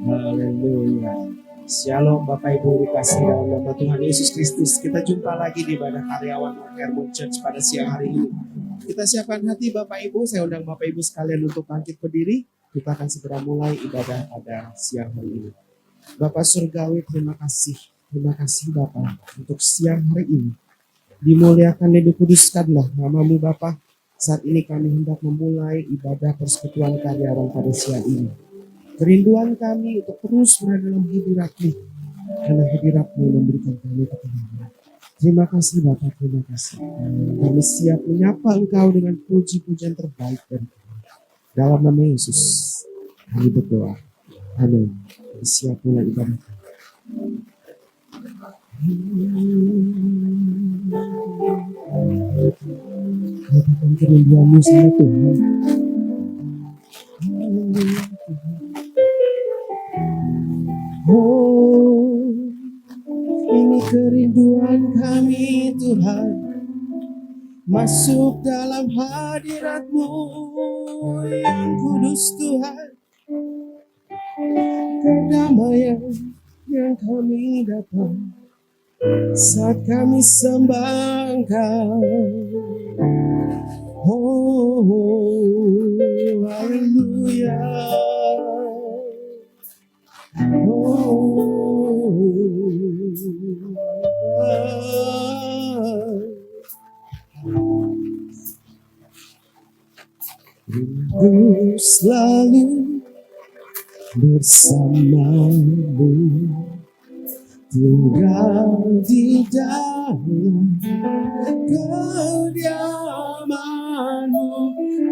Haleluya. Shalom Bapak Ibu dikasih dalam nama Tuhan Yesus Kristus. Kita jumpa lagi di ibadah karyawan Hermon Church pada siang hari ini. Kita siapkan hati Bapak Ibu. Saya undang Bapak Ibu sekalian untuk bangkit berdiri. Kita akan segera mulai ibadah pada siang hari ini. Bapak Surgawi, terima kasih. Terima kasih Bapak untuk siang hari ini. Dimuliakan dan dikuduskanlah namamu Bapak. Saat ini kami hendak memulai ibadah persekutuan karyawan pada siang ini. Kerinduan kami untuk terus berada dalam hadirat-Mu, karena hadirat-Mu memberikan kami ketenangan. Terima kasih Bapak, terima kasih. Kami siap menyapa Engkau dengan puji-pujian terbaik dari kami. Dalam nama Yesus, kami berdoa. Amin. Kami siap mulai ibadah. Katakan kerinduan-Mu sama Tuhan. Oh, ini kerinduan kami Tuhan, masuk dalam hadirat-Mu yang kudus Tuhan. Kedamaian yang kami dapat saat kami sembah Engkau. Oh, haleluya. Rindu selalu bersamamu, tinggal di dalam kediaman-Mu,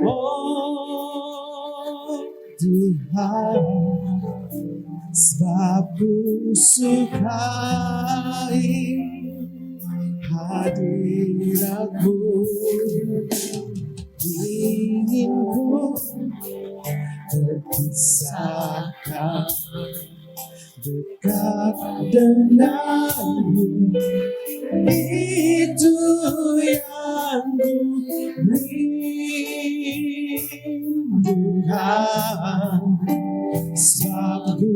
oh Tuhan. Sebab ku sukai hadirat-Mu, ingin ku terpisahkan dekat denganmu. Itu yang ku rindukan, sebab ku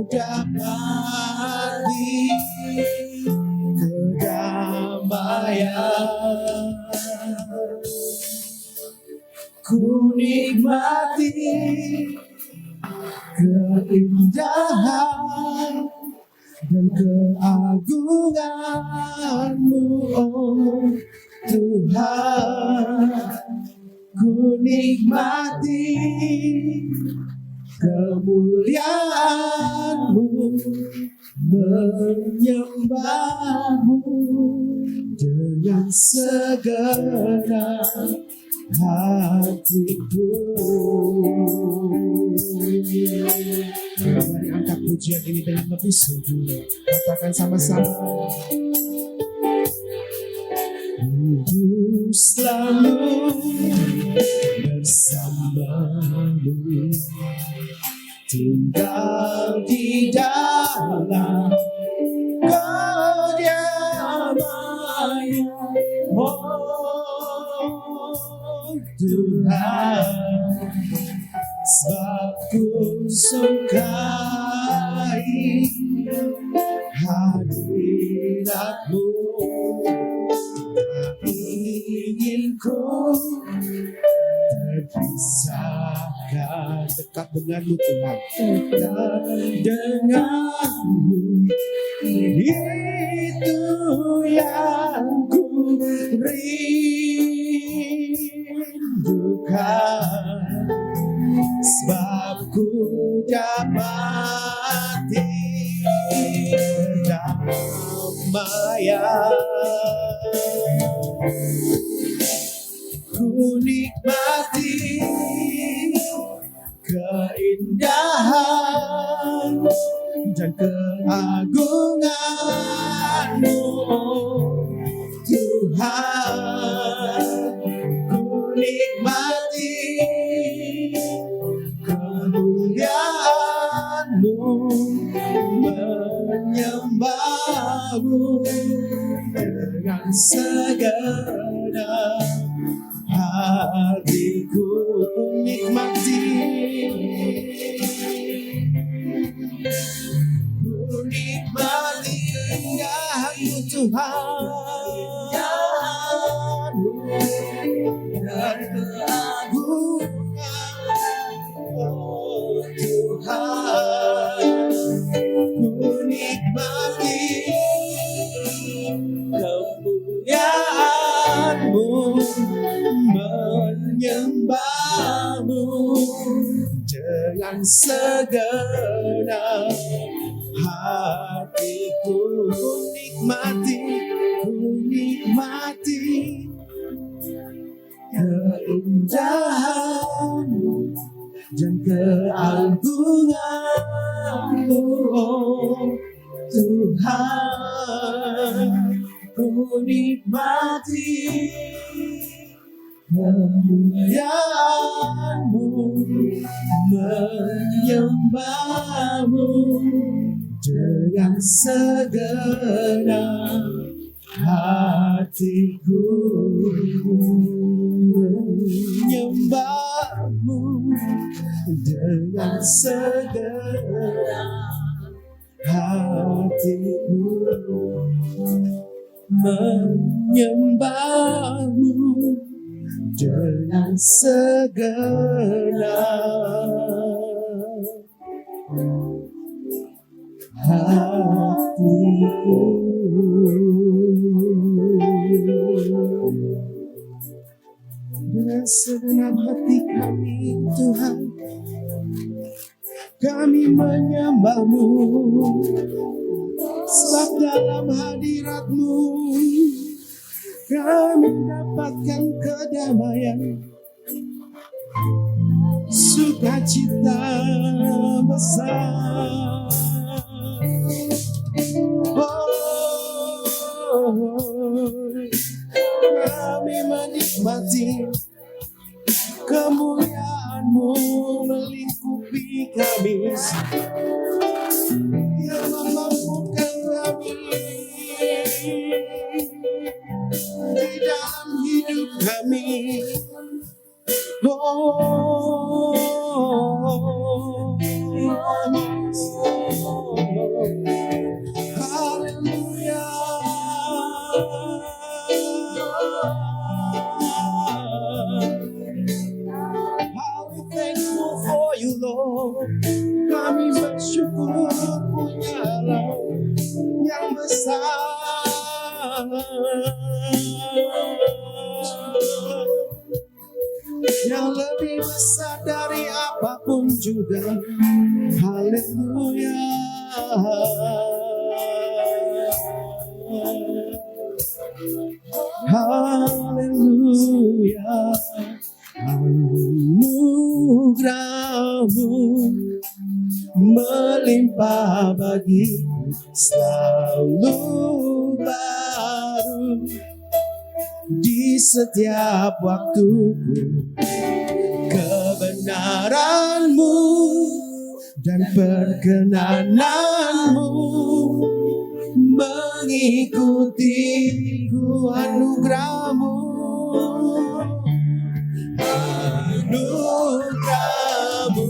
dapati kedamaian. Ku nikmati keindahan dan keagungan-Mu, oh Tuhan. Ku nikmati kemuliaan-Mu, menyembah-Mu dengan segenap hatiku. Mari angkat pujian ini dengan lebih sungguh. Katakan sama-sama. Hidup selalu bersamamu, tinggal di dalam kediaman-Mu, oh Tuhan. Sebab ku sukai hadirat-Mu, ingin ku terpisahkan dekat dengan-Mu Tuhan. Dekat dengan-Mu, itu yang ku rindukan, sebab ku dapati kedamaian. Ku nikmati keindahan dan keagungan-Mu, Tuhan. Ku nikmati kemuliaan-Mu, menyembah-Mu dengan segenap hatiku. nikmati, ku nikmati keindahan-Mu Tuhan, dan keagungan, oh Tuhan, ku nikmati kemuliaan-Mu, menyembah-Mu dengan segenap hatiku. Ku nikmati keindahan-Mu dan keagungan-Mu, oh Tuhan. Ku nikmati kemuliaan-Mu, menyembah-Mu dengan segenap hatiku, menyembah-Mu dengan segenap hatiku, menyembah-Mu dengan segenap hatiku. Dengan segenap hati kami Tuhan, kami menyembah-Mu, sebab dalam hadirat-Mu kami dapatkan kedamaian, sukacita besar. Kami menikmati kemuliaan-Mu melingkupi kami, yang memampukan kami di dalam hidup kami. Haleluya. How we thankful for You, Lord. Kami bersyukur punya Allah yang besar, yang lebih besar dari apapun juga. Haleluya. Haleluya. Anugerah-Mu melimpah bagiku, selalu baru di setiap waktuku. Kebenaran-Mu dan perkenanan-Mu mengikutiku. Anugerah-Mu, anugerah-Mu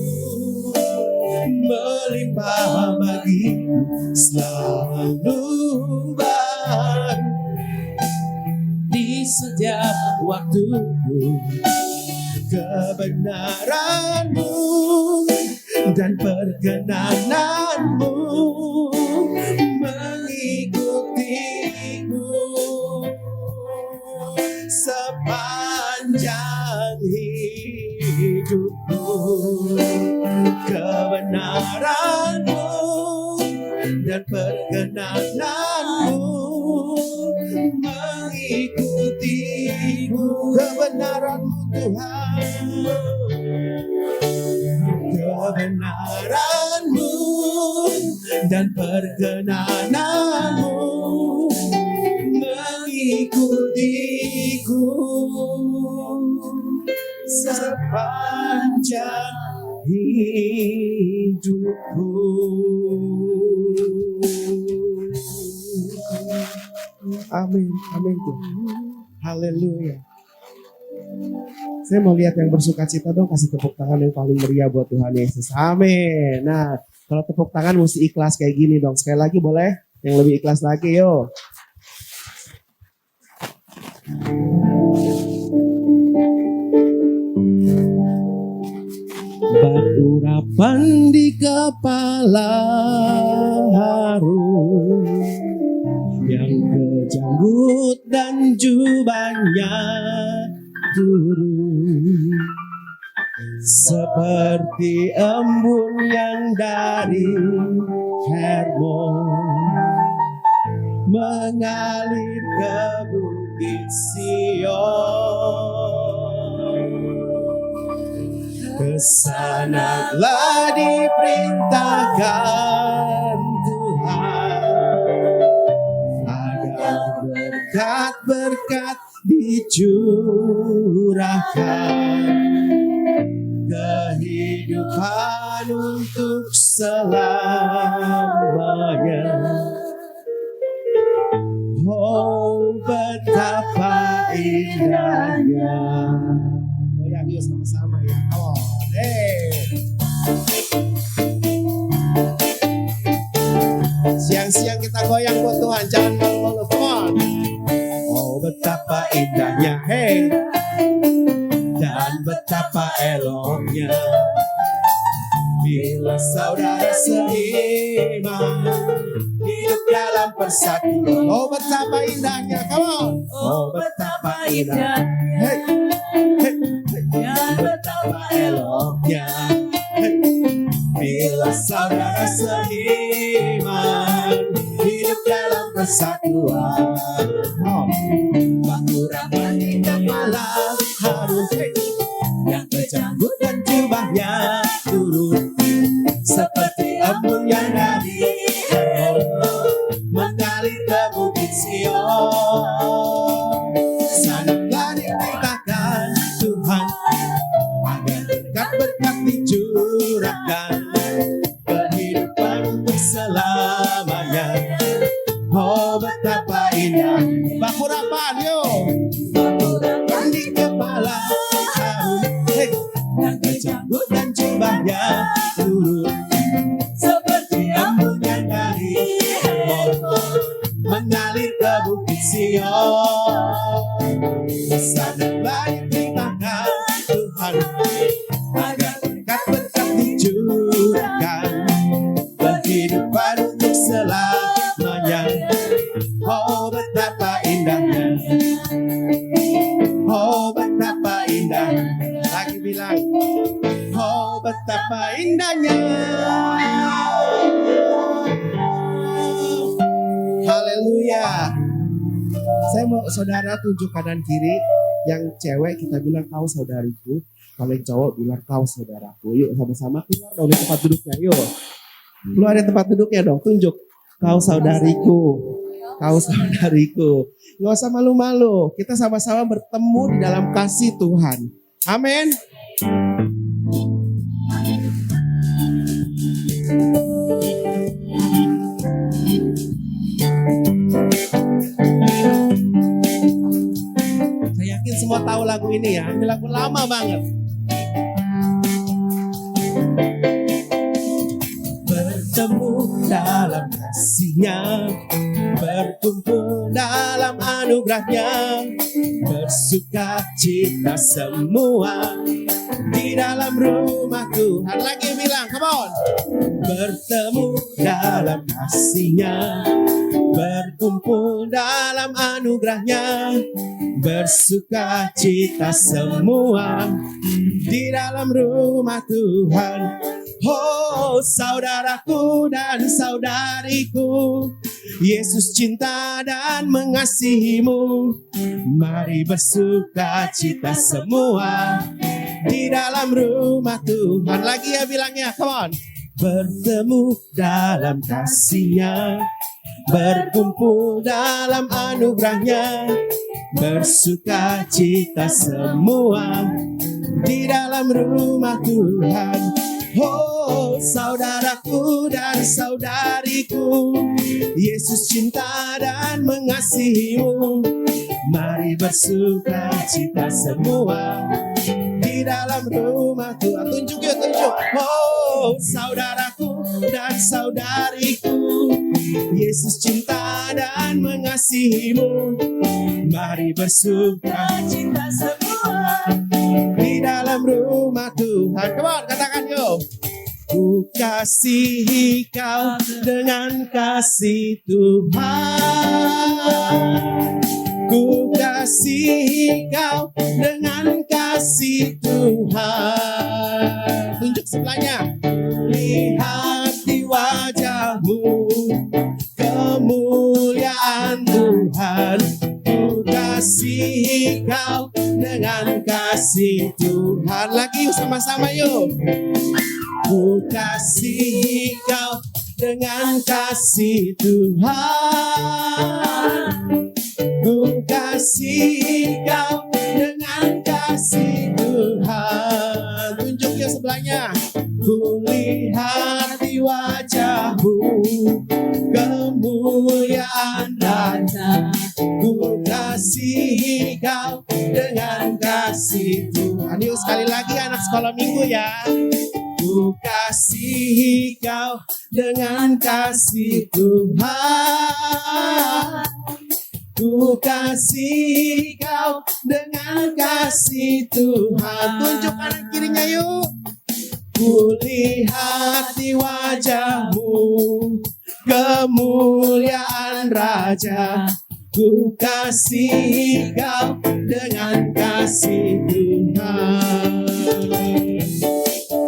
melimpah bagiku, selalu baru di setiap waktuku. Kebenaran-Mu dan perkenanan-Mu mengikutiku sepanjang hidupku. Kebenaran-Mu dan perkenanan-Mu mengikutiku. Kebenaran-Mu Tuhan, kebenaran-Mu dan perkenanan-Mu mengikutiku sepanjang hidupku. Amin, amin Tuhan. Haleluya. Saya mau lihat yang bersuka cita dong, kasih tepuk tangan yang paling meriah buat Tuhan Yesus. Amin. Nah, kalau tepuk tangan mesti ikhlas kayak gini dong. Sekali lagi boleh? Yang lebih ikhlas lagi, yuk. Berurapan di kepala harum, yang kejanggut dan jubahnya turun seperti embun yang dari Hermon mengalir ke bukit Sion. Kesanalah diperintahkan Tuhan agar berkat-berkat dicurahkan, kehidupan untuk selamanya. Oh, betapa indahnya. Goyang yuk sama-sama ya. Oh, siang-siang kita goyang buat Tuhan, jangan malu-malu. Come on. Oh, betapa indahnya, hey, dan betapa eloknya bila saudara seiman hidup dalam persatuan. Oh, betapa indahnya, come on. Oh, betapa indahnya, hey, hey, hey, dan betapa eloknya bila saudara seiman hidup dalam persatuan. Oh, berurapan di kepala harum, yang kejanggut dan jubahnya turun seperti embun yang dari Hermon mengalir ke bukit Sion. Sangatlah diperintahkan Tuhan agar berkat-berkat dicurahkan, kehidupan untuk selamanya. Oh, betapa indah. Berurapan yuk. Berurapan di kepala harum, hey, yang kejanggut dan jubahnya turun seperti embun yang dari Hermon mengalir ke bukit Sion. Sangatlah diperintahkan Tuhan agar berkat-berkat dicurahkan, kehidupan untuk selamanya. Oh, betapa indahnya. Oh, betapa indahnya. Lagi bilang, oh, betapa indahnya. Haleluya. Saya mau saudara tunjuk kanan kiri. Yang cewek kita bilang kau saudariku, kalau yang cowok bilang kau saudaraku. Yuk sama-sama keluar dong di tempat duduknya. Yuk keluar di tempat duduknya dong. Tunjuk kau saudariku, kau saudariku. Gak usah malu-malu. Kita sama-sama bertemu di dalam kasih Tuhan. Amin. Saya yakin semua tahu lagu ini ya. Ini lagu lama banget. Bertemu dalam kasih-Nya, berkumpul dalam anugerah-Nya, bersuka cita semua di dalam rumah Tuhan. Lagi bilang, come on. Bertemu dalam kasih-Nya, berkumpul dalam anugerah-Nya, bersuka cita semua di dalam rumah Tuhan. Oh, saudaraku dan saudariku, Yesus cinta dan mengasihimu. Mari bersuka cita semua di dalam rumah Tuhan. Lagi ya bilangnya, come on. Bertemu dalam kasih-Nya, berkumpul dalam anugerah-Nya, bersuka cita semua di dalam rumah Tuhan. Oh, saudaraku dan saudariku, Yesus cinta dan mengasihimu. Mari bersuka cita semua di dalam rumah Tuhan. Tunjuk yuk, tunjuk. Oh, saudaraku dan saudariku, Yesus cinta dan mengasihimu. Mari bersuka cita semua di dalam rumah Tuhan. Come on, katakan yuk. Ku kasihi kau dengan kasih Tuhan. Ku kasihi kau dengan kasih Tuhan. Tunjuk sebelahnya. Lihat di wajahmu kemuliaan Tuhan. Ku kasihi kau dengan kasih Tuhan. Lagi sama-sama yuk. Ku kasihi kau dengan kasih Tuhan. Ku kasihi kau dengan kasih Tuhan. Tunjuk yang sebelahnya. Ku lihat di wajahmu kemuliaan Raja. Ku kasihi kau dengan kasih Tuhan. Yuk sekali lagi anak sekolah minggu ya. Ku kasihi kau dengan kasih Tuhan. Ku kasihi kau dengan kasih Tuhan. Tunjuk kanan kirinya yuk. Ku lihat di wajahmu kemuliaan Raja. Ku kasihi kau dengan kasih Tuhan.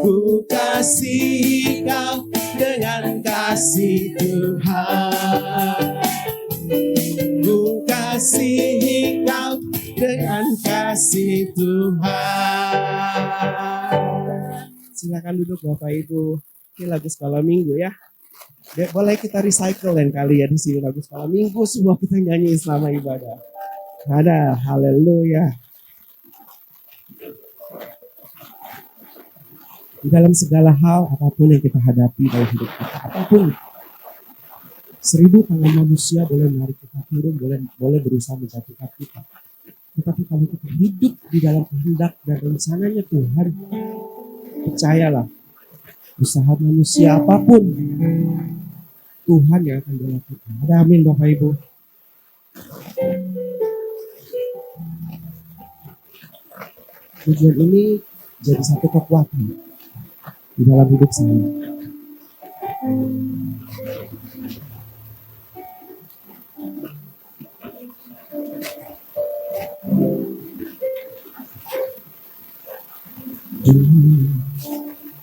Ku kasihi kau dengan kasih Tuhan. Ku kasihi kau dengan kasih Tuhan. Silakan duduk Bapak Ibu. Ini lagu sekolah minggu ya. Boleh kita recycle lain kali ya di sini lagu sekolah minggu semua kita nyanyi selama ibadah. Ada, haleluya. Di dalam segala hal, apapun yang kita hadapi dalam hidup kita, apapun, 1000 tangan manusia boleh menarik kita turun, boleh berusaha menjatuhkan kita. Tetapi kalau kita hidup di dalam kehendak dan rencananya Tuhan, percayalah, usaha manusia apapun, Tuhan yang akan dilakukan. Ada amin Bapak Ibu. Tujuan ini jadi satu kekuatan di dalam hidup saya.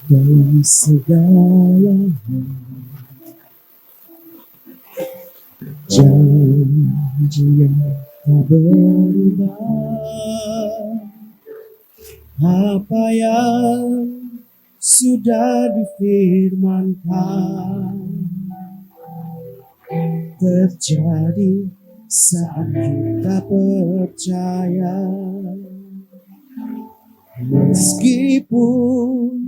Dalam segala janji yang tak berubah, apa yang sudah difirmankan terjadi saat kita percaya. Meskipun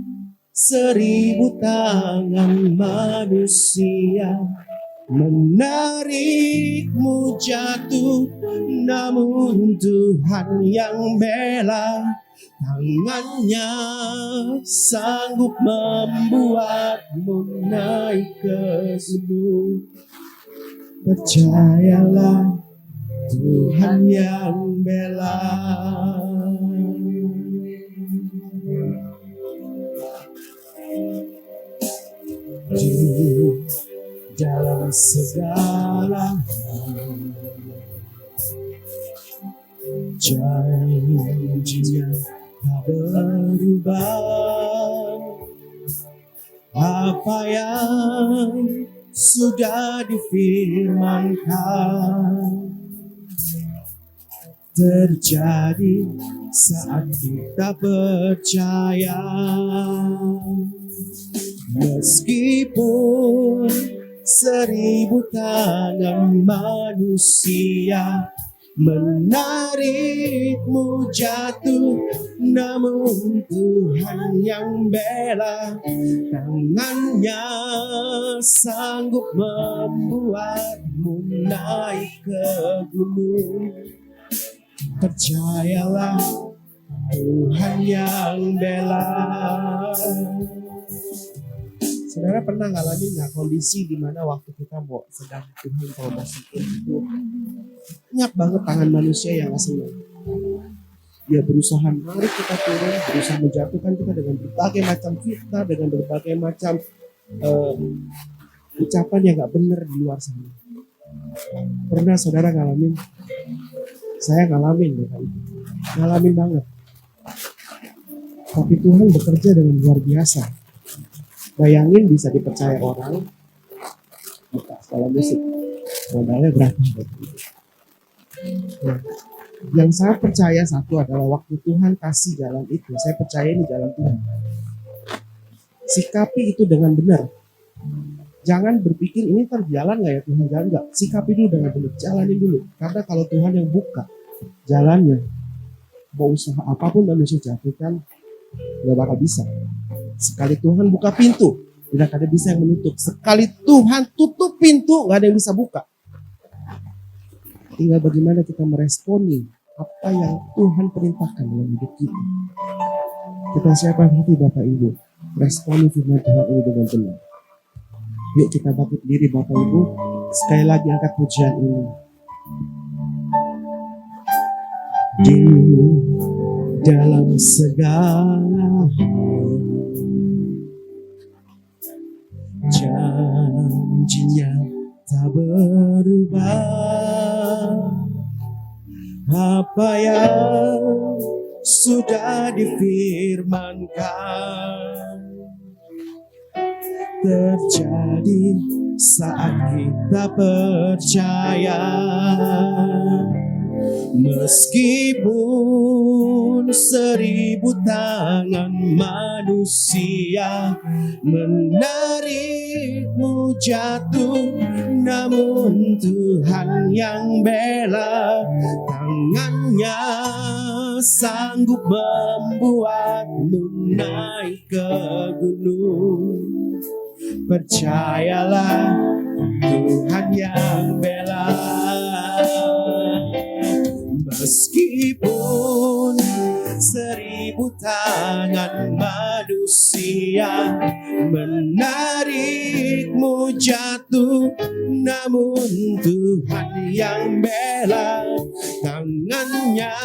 1000 tangan manusia menarikmu jatuh, namun Tuhan yang bela. Tangannya sanggup membuatmu naik ke gunung. Percayalah, Tuhan yang bela. Di dalam segala janjinya tak berubah, apa yang sudah difirmankan terjadi saat kita percaya. Meskipun 1000 tangan manusia menarikmu jatuh, namun Tuhan yang bela. Tangannya sanggup membuatmu naik ke gunung. Percayalah Tuhan yang bela. Saudara pernah ngalamin nggak kondisi di mana waktu kita mau sedang Tuhan promosiin itu banyak banget tangan manusia yang nggak senang. Dia berusaha menarik kita turun, berusaha menjatuhkan kita dengan berbagai macam fitnah, dengan berbagai macam ucapan yang nggak benar di luar sana. Pernah saudara ngalamin? Saya ngalamin ya, ngalamin banget. Tapi Tuhan bekerja dengan luar biasa. Bayangin bisa dipercaya orang buka sekolah musik, modalnya berapa? Nah, yang saya percaya satu adalah waktu Tuhan kasih jalan itu, saya percaya ini jalan Tuhan. Sikapi itu dengan benar. Jangan berpikir ini terjalan nggak ya Tuhan, jalan nggak. Sikapi dulu dengan benar, jalanin dulu. Karena kalau Tuhan yang buka jalannya, mau usaha apapun manusia jatuhkan, nggak bakal bisa. Sekali Tuhan buka pintu, tidak ada bisa yang menutup. Sekali Tuhan tutup pintu, nggak ada yang bisa buka. Tinggal bagaimana kita meresponi apa yang Tuhan perintahkan dalam hidup kita. Kita siapkan hati Bapak Ibu, responi firman Tuhan ini dengan benar. Yuk kita bangkit diri Bapak Ibu, sekali lagi angkat pujian ini. Di dalam segala janjinya tak berubah. Apa yang sudah difirmankan terjadi saat kita percaya. Meskipun 1000 tangan manusia menarikmu jatuh, namun Tuhan yang bela. Tangannya sanggup membuatmu naik ke gunung. Percayalah Tuhan yang bela. Meskipun 1000 tangan manusia menarikmu jatuh, namun Tuhan yang bela. Tangannya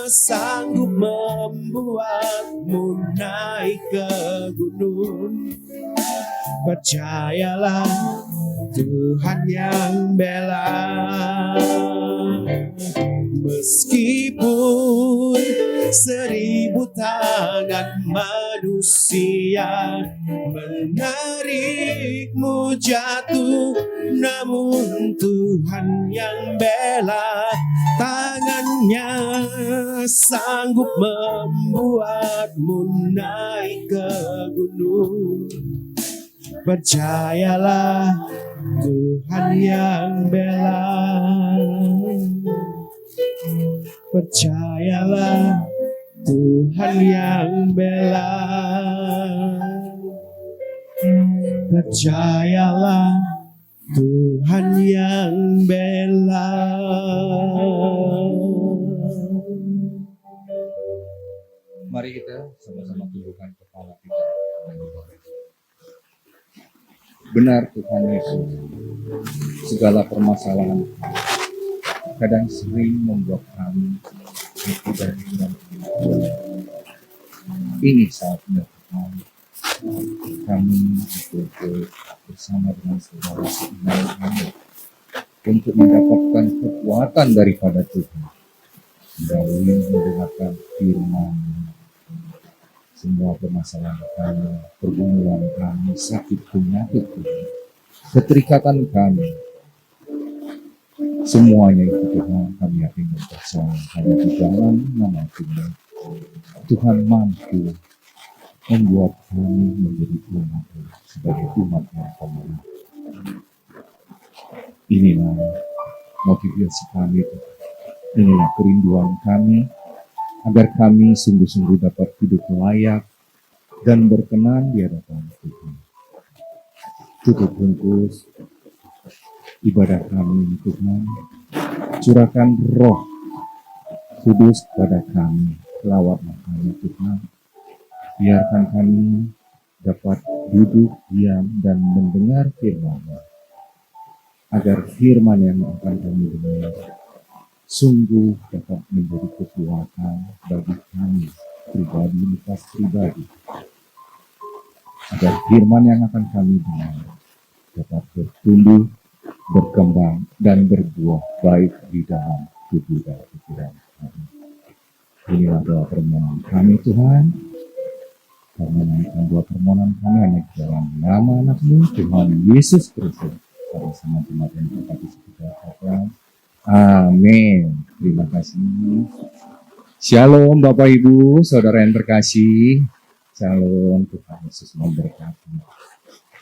sanggup membuatmu naik ke gunung. Percayalah Tuhan yang bela. Meskipun 1000 tangan manusia menarikmu jatuh, namun Tuhan yang bela. Tangannya sanggup membuatmu naik ke gunung. Percayalah Tuhan yang bela. Percayalah Tuhan yang bela. Percayalah Tuhan yang bela. Mari kita sama-sama tundukkan kepala kita. Benar Tuhan Yesus, segala permasalahan kadang sering membuat kami tidak ingat. Ini saatnya Tuhan, kami betul-betul bersama dengan saudara seiman kami untuk mendapatkan kekuatan daripada Tuhan melalui mendengarkan firman. Semua permasalahan kami, pergumulan kami, sakit penyakit kami, keterikatan kami, semuanya itu Tuhan kami yakin dan percaya hanya di dalam nama Tuhan. Tuhan mampu membuat kami menjadi umat sebagai umat yang pemenang. Inilah motivasi kami, inilah kerinduan kami, agar kami sungguh-sungguh dapat hidup layak dan berkenan di hadapan Tuhan. Tutup bungkus ibadah kami Tuhan, curahkan roh Kudus kepada kami, lawatlah kami Tuhan. Biarkan kami dapat duduk, diam, dan mendengar firman-Mu, agar firman yang akan kami dengar sungguh dapat menjadi kekuatan bagi kami pribadi, lepas pribadi, agar firman yang akan kami dengar dapat bertumbuh, berkembang, dan berbuah baik di dalam tubuh dan pikiran kami. Inilah doa permohonan kami Tuhan. Kami menaikkan doa permohonan kami hanya di dalam nama anak-Mu Tuhan Yesus Kristus. Pada sama jemaat yang berkati kita katakan, amin. Terima kasih. Shalom Bapak Ibu, saudara yang terkasih. Shalom, Tuhan Yesus memberkati.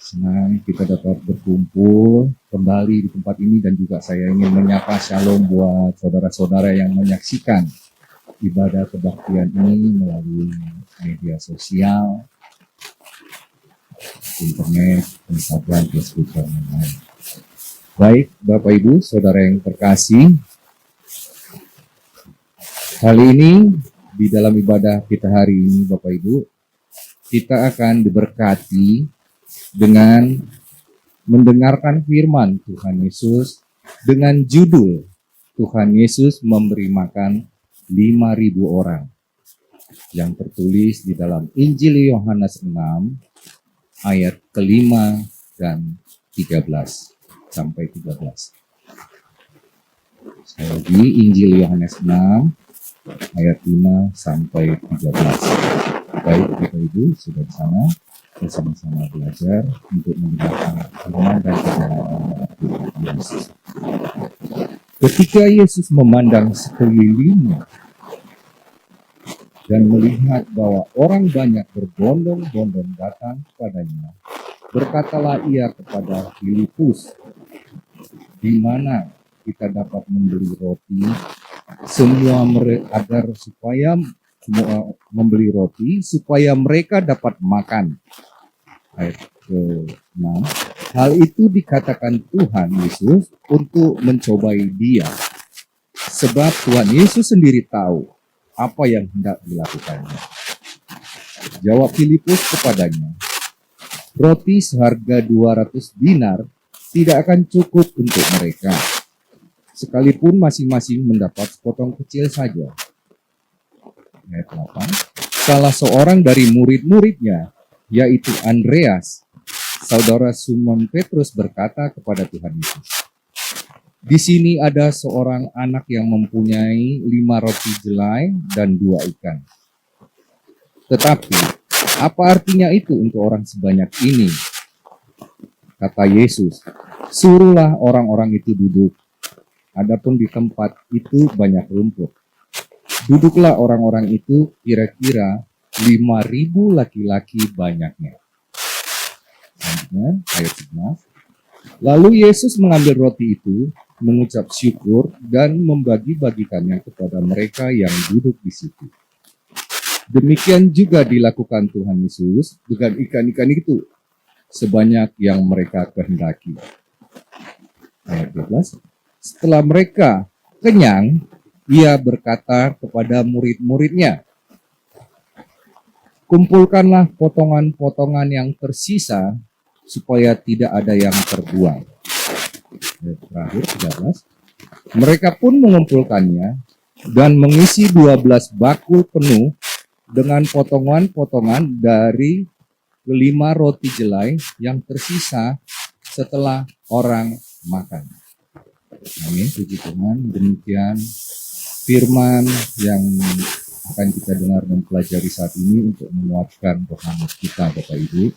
Senang kita dapat berkumpul kembali di tempat ini, dan juga saya ingin menyapa shalom buat saudara-saudara yang menyaksikan ibadah kebaktian ini melalui media sosial, internet, Instagram, Facebook, dan lain-lain. Baik, Bapak Ibu, saudara yang terkasih, kali ini di dalam ibadah kita hari ini, Bapak Ibu, kita akan diberkati dengan mendengarkan firman Tuhan Yesus dengan judul Tuhan Yesus memberi makan 5.000 orang, yang tertulis di dalam Injil Yohanes 6 ayat ke-5 dan 13 sampai 13. Sekali lagi, Injil Yohanes 6 ayat 5 sampai 13. Baik, Bapak Ibu sudah di sana, kita sama-sama belajar untuk mendengarkan firman dan kebenaran Tuhan Yesus. Ketika Yesus memandang sekelilingnya dan melihat bahwa orang banyak berbondong-bondong datang kepadanya, berkatalah ia kepada Filipus, di mana kita dapat membeli roti membeli roti supaya mereka dapat makan. Ayat ke-6. Hal itu dikatakan Tuhan Yesus untuk mencobai dia, sebab Tuhan Yesus sendiri tahu apa yang hendak dilakukannya. Jawab Filipus kepadanya, roti seharga 200 dinar tidak akan cukup untuk mereka, sekalipun masing-masing mendapat sepotong kecil saja. Ayat 8. Salah seorang dari murid-muridnya, yaitu Andreas, saudara Simon Petrus, berkata kepada Tuhan Yesus, di sini ada seorang anak yang mempunyai 5 roti jelai dan 2 ikan. Tetapi, apa artinya itu untuk orang sebanyak ini? Kata Yesus, suruhlah orang-orang itu duduk. Adapun di tempat itu banyak rumput. Duduklah orang-orang itu kira-kira 5.000 laki-laki banyaknya. Ayat 11. Lalu Yesus mengambil roti itu, mengucap syukur, dan membagi-bagikannya kepada mereka yang duduk di situ. Demikian juga dilakukan Tuhan Yesus dengan ikan-ikan itu, sebanyak yang mereka kehendaki. Ayat 12. Setelah mereka kenyang, ia berkata kepada murid-muridnya, kumpulkanlah potongan-potongan yang tersisa, supaya tidak ada yang terbuang. Terakhir, 13. Mereka pun mengumpulkannya dan mengisi 12 bakul penuh dengan potongan-potongan dari 5 roti jelai yang tersisa setelah orang makan. Amin, puji Tuhan. Demikian firman yang akan kita dengar dan pelajari saat ini untuk menguatkan rohani kita, Bapak Ibu.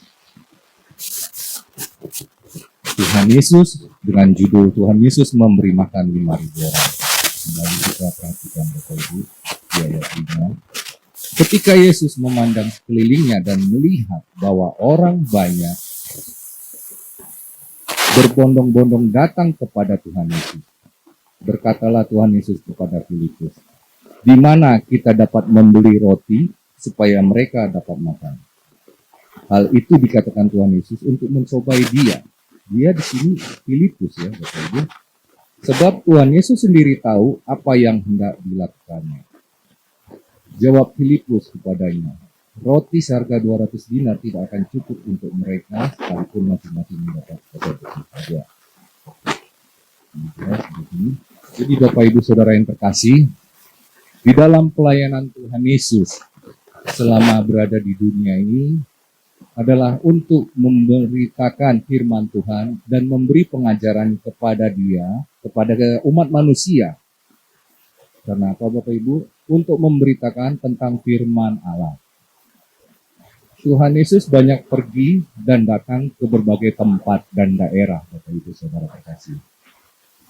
Tuhan Yesus, dengan judul Tuhan Yesus memberi makan 5.000 orang. Kembali kita perhatikan, Bapak Ibu, di ayat 5. Ketika Yesus memandang sekelilingnya dan melihat bahwa orang banyak berbondong-bondong datang kepada Tuhan Yesus, berkatalah Tuhan Yesus kepada Filipus, di mana kita dapat membeli roti supaya mereka dapat makan. Hal itu dikatakan Tuhan Yesus untuk mencobai dia. Dia di sini Filipus, ya Bapak Ibu. Sebab Tuhan Yesus sendiri tahu apa yang hendak dilakukannya. Jawab Filipus kepadanya, roti seharga 200 dinar tidak akan cukup untuk mereka, sekalipun masing-masing mendapat seperti saja. Jadi Bapak Ibu Saudara yang terkasih, di dalam pelayanan Tuhan Yesus selama berada di dunia ini adalah untuk memberitakan firman Tuhan dan memberi pengajaran kepada kepada umat manusia. Karena apa Bapak Ibu? Untuk memberitakan tentang firman Allah. Tuhan Yesus banyak pergi dan datang ke berbagai tempat dan daerah, Bapak Ibu Saudara terkasih.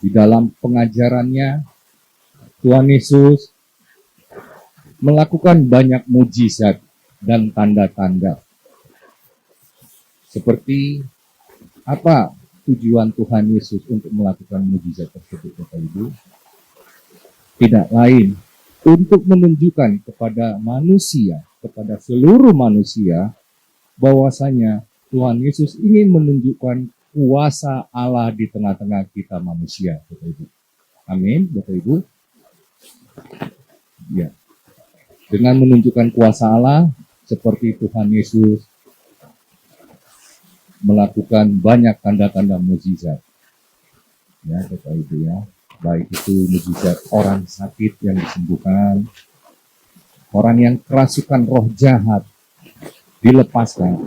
Di dalam pengajarannya, Tuhan Yesus melakukan banyak mujizat dan tanda-tanda. Seperti apa tujuan Tuhan Yesus untuk melakukan mujizat tersebut, Bapak Ibu? Tidak lain untuk menunjukkan kepada manusia, kepada seluruh manusia, bahwasanya Tuhan Yesus ingin menunjukkan kuasa Allah di tengah-tengah kita manusia, Bapak Ibu. Amin, Bapak Ibu. Ya. Dengan menunjukkan kuasa Allah, seperti Tuhan Yesus melakukan banyak tanda-tanda mujizat. Ya, Bapak Ibu ya. Baik itu mujizat orang sakit yang disembuhkan, orang yang kerasukan roh jahat dilepaskan,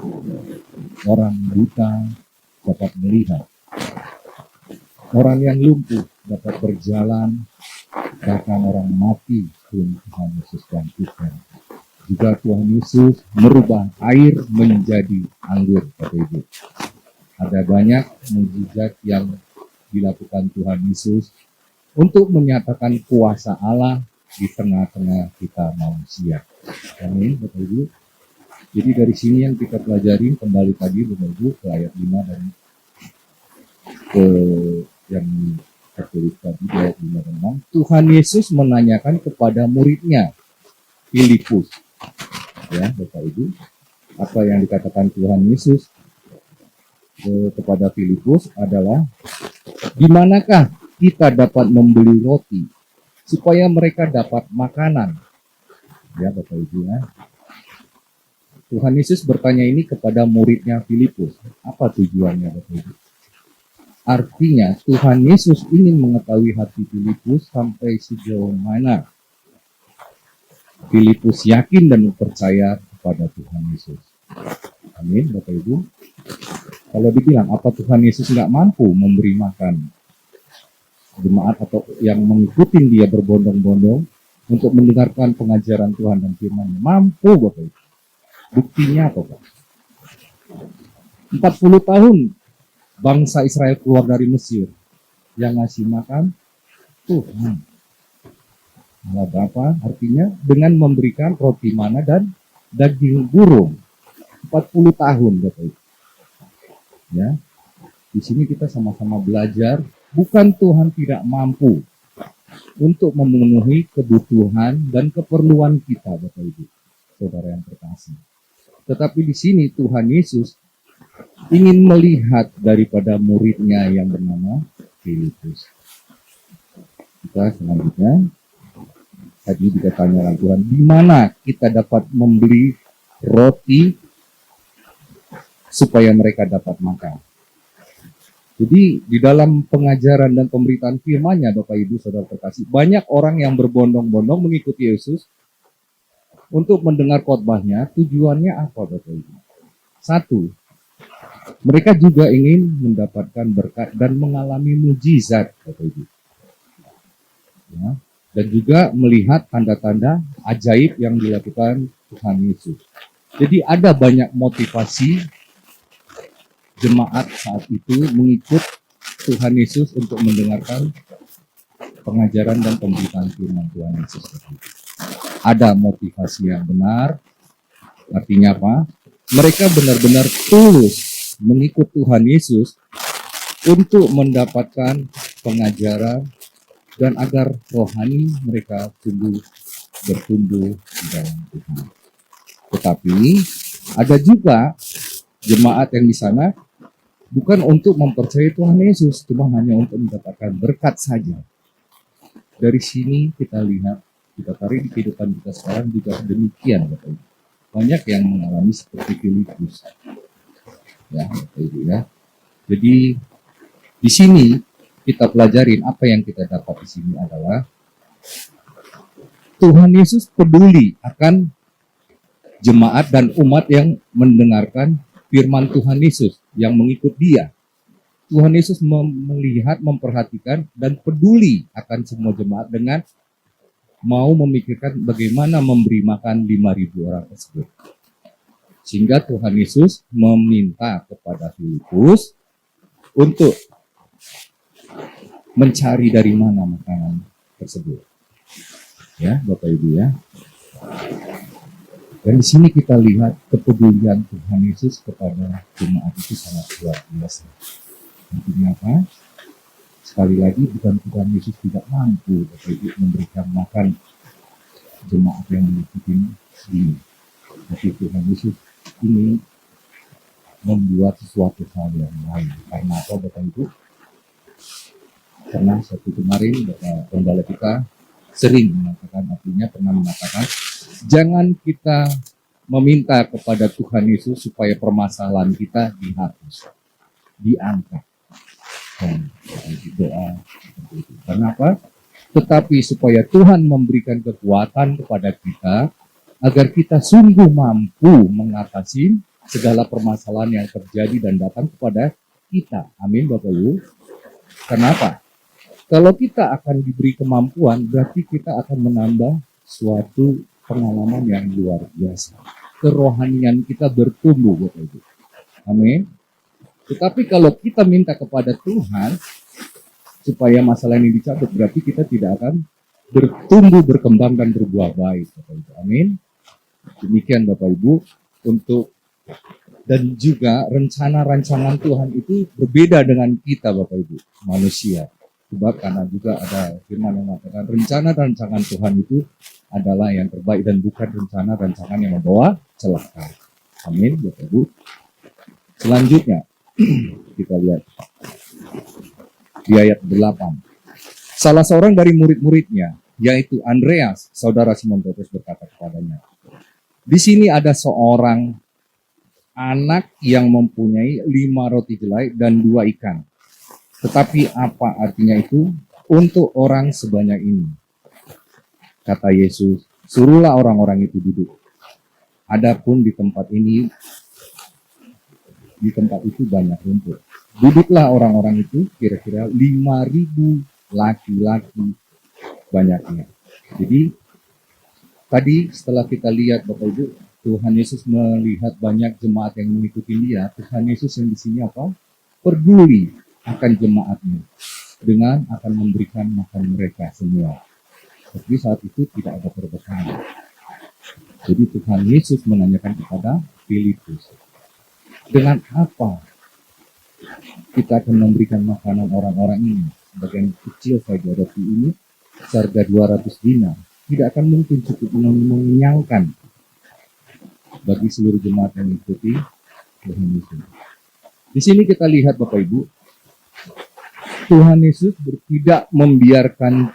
orang buta dapat melihat, orang yang lumpuh dapat berjalan, bahkan orang mati pun Tuhan Yesus bangkitkan. Juga Tuhan Yesus merubah air menjadi anggur, Bapak Ibu. Ada banyak mujizat yang dilakukan Tuhan Yesus untuk menyatakan kuasa Allah di tengah-tengah kita manusia. Amin, Bapak Ibu. Jadi dari sini yang kita pelajari kembali tadi, Bapak Ibu, ke ayat 5 dan ke yang tertulis tadi di ayat 5 dan 6. Tuhan Yesus menanyakan kepada muridnya, Filipus. Ya, Bapak Ibu, apa yang dikatakan Tuhan Yesus kepada Filipus adalah, di manakah kita dapat membeli roti supaya mereka dapat makanan? Ya, Bapak Ibu ya. Tuhan Yesus bertanya ini kepada muridnya Filipus. Apa tujuannya, Bapak Ibu? Artinya Tuhan Yesus ingin mengetahui hati Filipus sampai sejauh mana Filipus yakin dan percaya kepada Tuhan Yesus. Amin, Bapak Ibu. Kalau dibilang apa Tuhan Yesus nggak mampu memberi makan jemaat atau yang mengikuti dia berbondong-bondong untuk mendengarkan pengajaran Tuhan dan firman-Nya? Mampu, Bapak Ibu. Buktinya apa, Pak? 40 tahun bangsa Israel keluar dari Mesir. Yang ngasih makan Tuhan. Malah berapa? Artinya dengan memberikan roti mana dan daging burung. 40 tahun, Bapak Ibu. Ya. Di sini kita sama-sama belajar. Bukan Tuhan tidak mampu untuk memenuhi kebutuhan dan keperluan kita, Bapak Ibu, saudara yang terkasih. Tetapi di sini Tuhan Yesus ingin melihat daripada muridnya yang bernama Filipus. Kita selanjutnya, tadi dikatakan Tuhan, di mana kita dapat membeli roti supaya mereka dapat makan. Jadi di dalam pengajaran dan pemberitaan firman-Nya, Bapak Ibu Saudara terkasih, banyak orang yang berbondong-bondong mengikuti Yesus untuk mendengar khotbahnya. Tujuannya apa, Bapak Ibu? Satu, mereka juga ingin mendapatkan berkat dan mengalami mujizat, Bapak Ibu. Ya, dan juga melihat tanda-tanda ajaib yang dilakukan Tuhan Yesus. Jadi ada banyak motivasi jemaat saat itu mengikut Tuhan Yesus untuk mendengarkan pengajaran dan pemberitaan firman Tuhan Yesus. Ada motivasi yang benar, artinya apa? Mereka benar-benar tulus mengikut Tuhan Yesus untuk mendapatkan pengajaran dan agar rohani mereka bertumbuh di dalam Tuhan. Tetapi ada juga jemaat yang di sana bukan untuk mempercayai Tuhan Yesus, cuma hanya untuk mendapatkan berkat saja. Dari sini kita lihat kita tarik di kehidupan kita sekarang juga demikian, Bapak Ibu. Banyak yang mengalami seperti Filipus, ya Bapak Ibu ya. Jadi di sini kita pelajarin apa yang kita dapat di sini adalah Tuhan Yesus peduli akan jemaat dan umat yang mendengarkan firman Tuhan Yesus, yang mengikut Dia. Tuhan Yesus melihat, memperhatikan, dan peduli akan semua jemaat dengan mau memikirkan bagaimana memberi makan 5.000 orang tersebut. Sehingga Tuhan Yesus meminta kepada Filipus untuk mencari dari mana makanan tersebut. Ya, Bapak Ibu ya. Dan di sini kita lihat kepedulian Tuhan Yesus kepada jemaat itu sangat luar biasa. Artinya apa? Sekali lagi bukan Tuhan Yesus tidak mampu Bapak Ibu memberikan makan jemaat yang mengikuti ini. Tapi Tuhan Yesus ini membuat sesuatu hal yang lain. Karena apa Bapak Ibu? Karena satu kemarin Bapak Pembala kita sering mengatakan, artinya pernah mengatakan, jangan kita meminta kepada Tuhan Yesus supaya permasalahan kita dihapus, diangkat. Dan doa seperti itu. Kenapa? Tetapi supaya Tuhan memberikan kekuatan kepada kita agar kita sungguh mampu mengatasi segala permasalahan yang terjadi dan datang kepada kita. Amin Bapak Ibu. Kenapa? Kalau kita akan diberi kemampuan, berarti kita akan menambah suatu pengalaman yang luar biasa. Kerohanian kita bertumbuh Bapak Ibu. Amin. Tetapi kalau kita minta kepada Tuhan supaya masalah ini dicabut, berarti kita tidak akan bertumbuh, berkembang, dan berbuah baik. Bapak Ibu. Amin. Demikian Bapak Ibu. Dan juga rencana-rancangan Tuhan itu berbeda dengan kita Bapak Ibu, manusia. Sebab karena juga ada firman yang mengatakan rencana-rancangan Tuhan itu adalah yang terbaik dan bukan rencana-rancangan yang membawa celaka. Amin Bapak Ibu. Selanjutnya, kita lihat di ayat 8. Salah seorang dari murid-muridnya, yaitu Andreas, saudara Simon Petrus, berkata kepadanya, di sini ada seorang anak yang mempunyai 5 roti jelai dan 2 ikan. Tetapi apa artinya itu untuk orang sebanyak ini? Kata Yesus, suruhlah orang-orang itu duduk. Adapun di tempat itu banyak rumput. Duduklah orang-orang itu, kira-kira 5.000 laki-laki banyaknya. Jadi tadi setelah kita lihat Bapak Ibu, Tuhan Yesus melihat banyak jemaat yang mengikuti Dia. Tuhan Yesus yang di sini apa? Peduli akan jemaatnya dengan akan memberikan makan mereka semua. Tapi saat itu tidak ada perbekalan. Jadi Tuhan Yesus menanyakan kepada Filipus, dengan apa kita akan memberikan makanan orang-orang ini? Sebagian kecil saja roti ini, seharga 200 dinar. Tidak akan mungkin cukup mengenyangkan bagi seluruh jemaat yang mengikuti Tuhan Yesus. Di sini kita lihat Bapak Ibu, Tuhan Yesus tidak membiarkan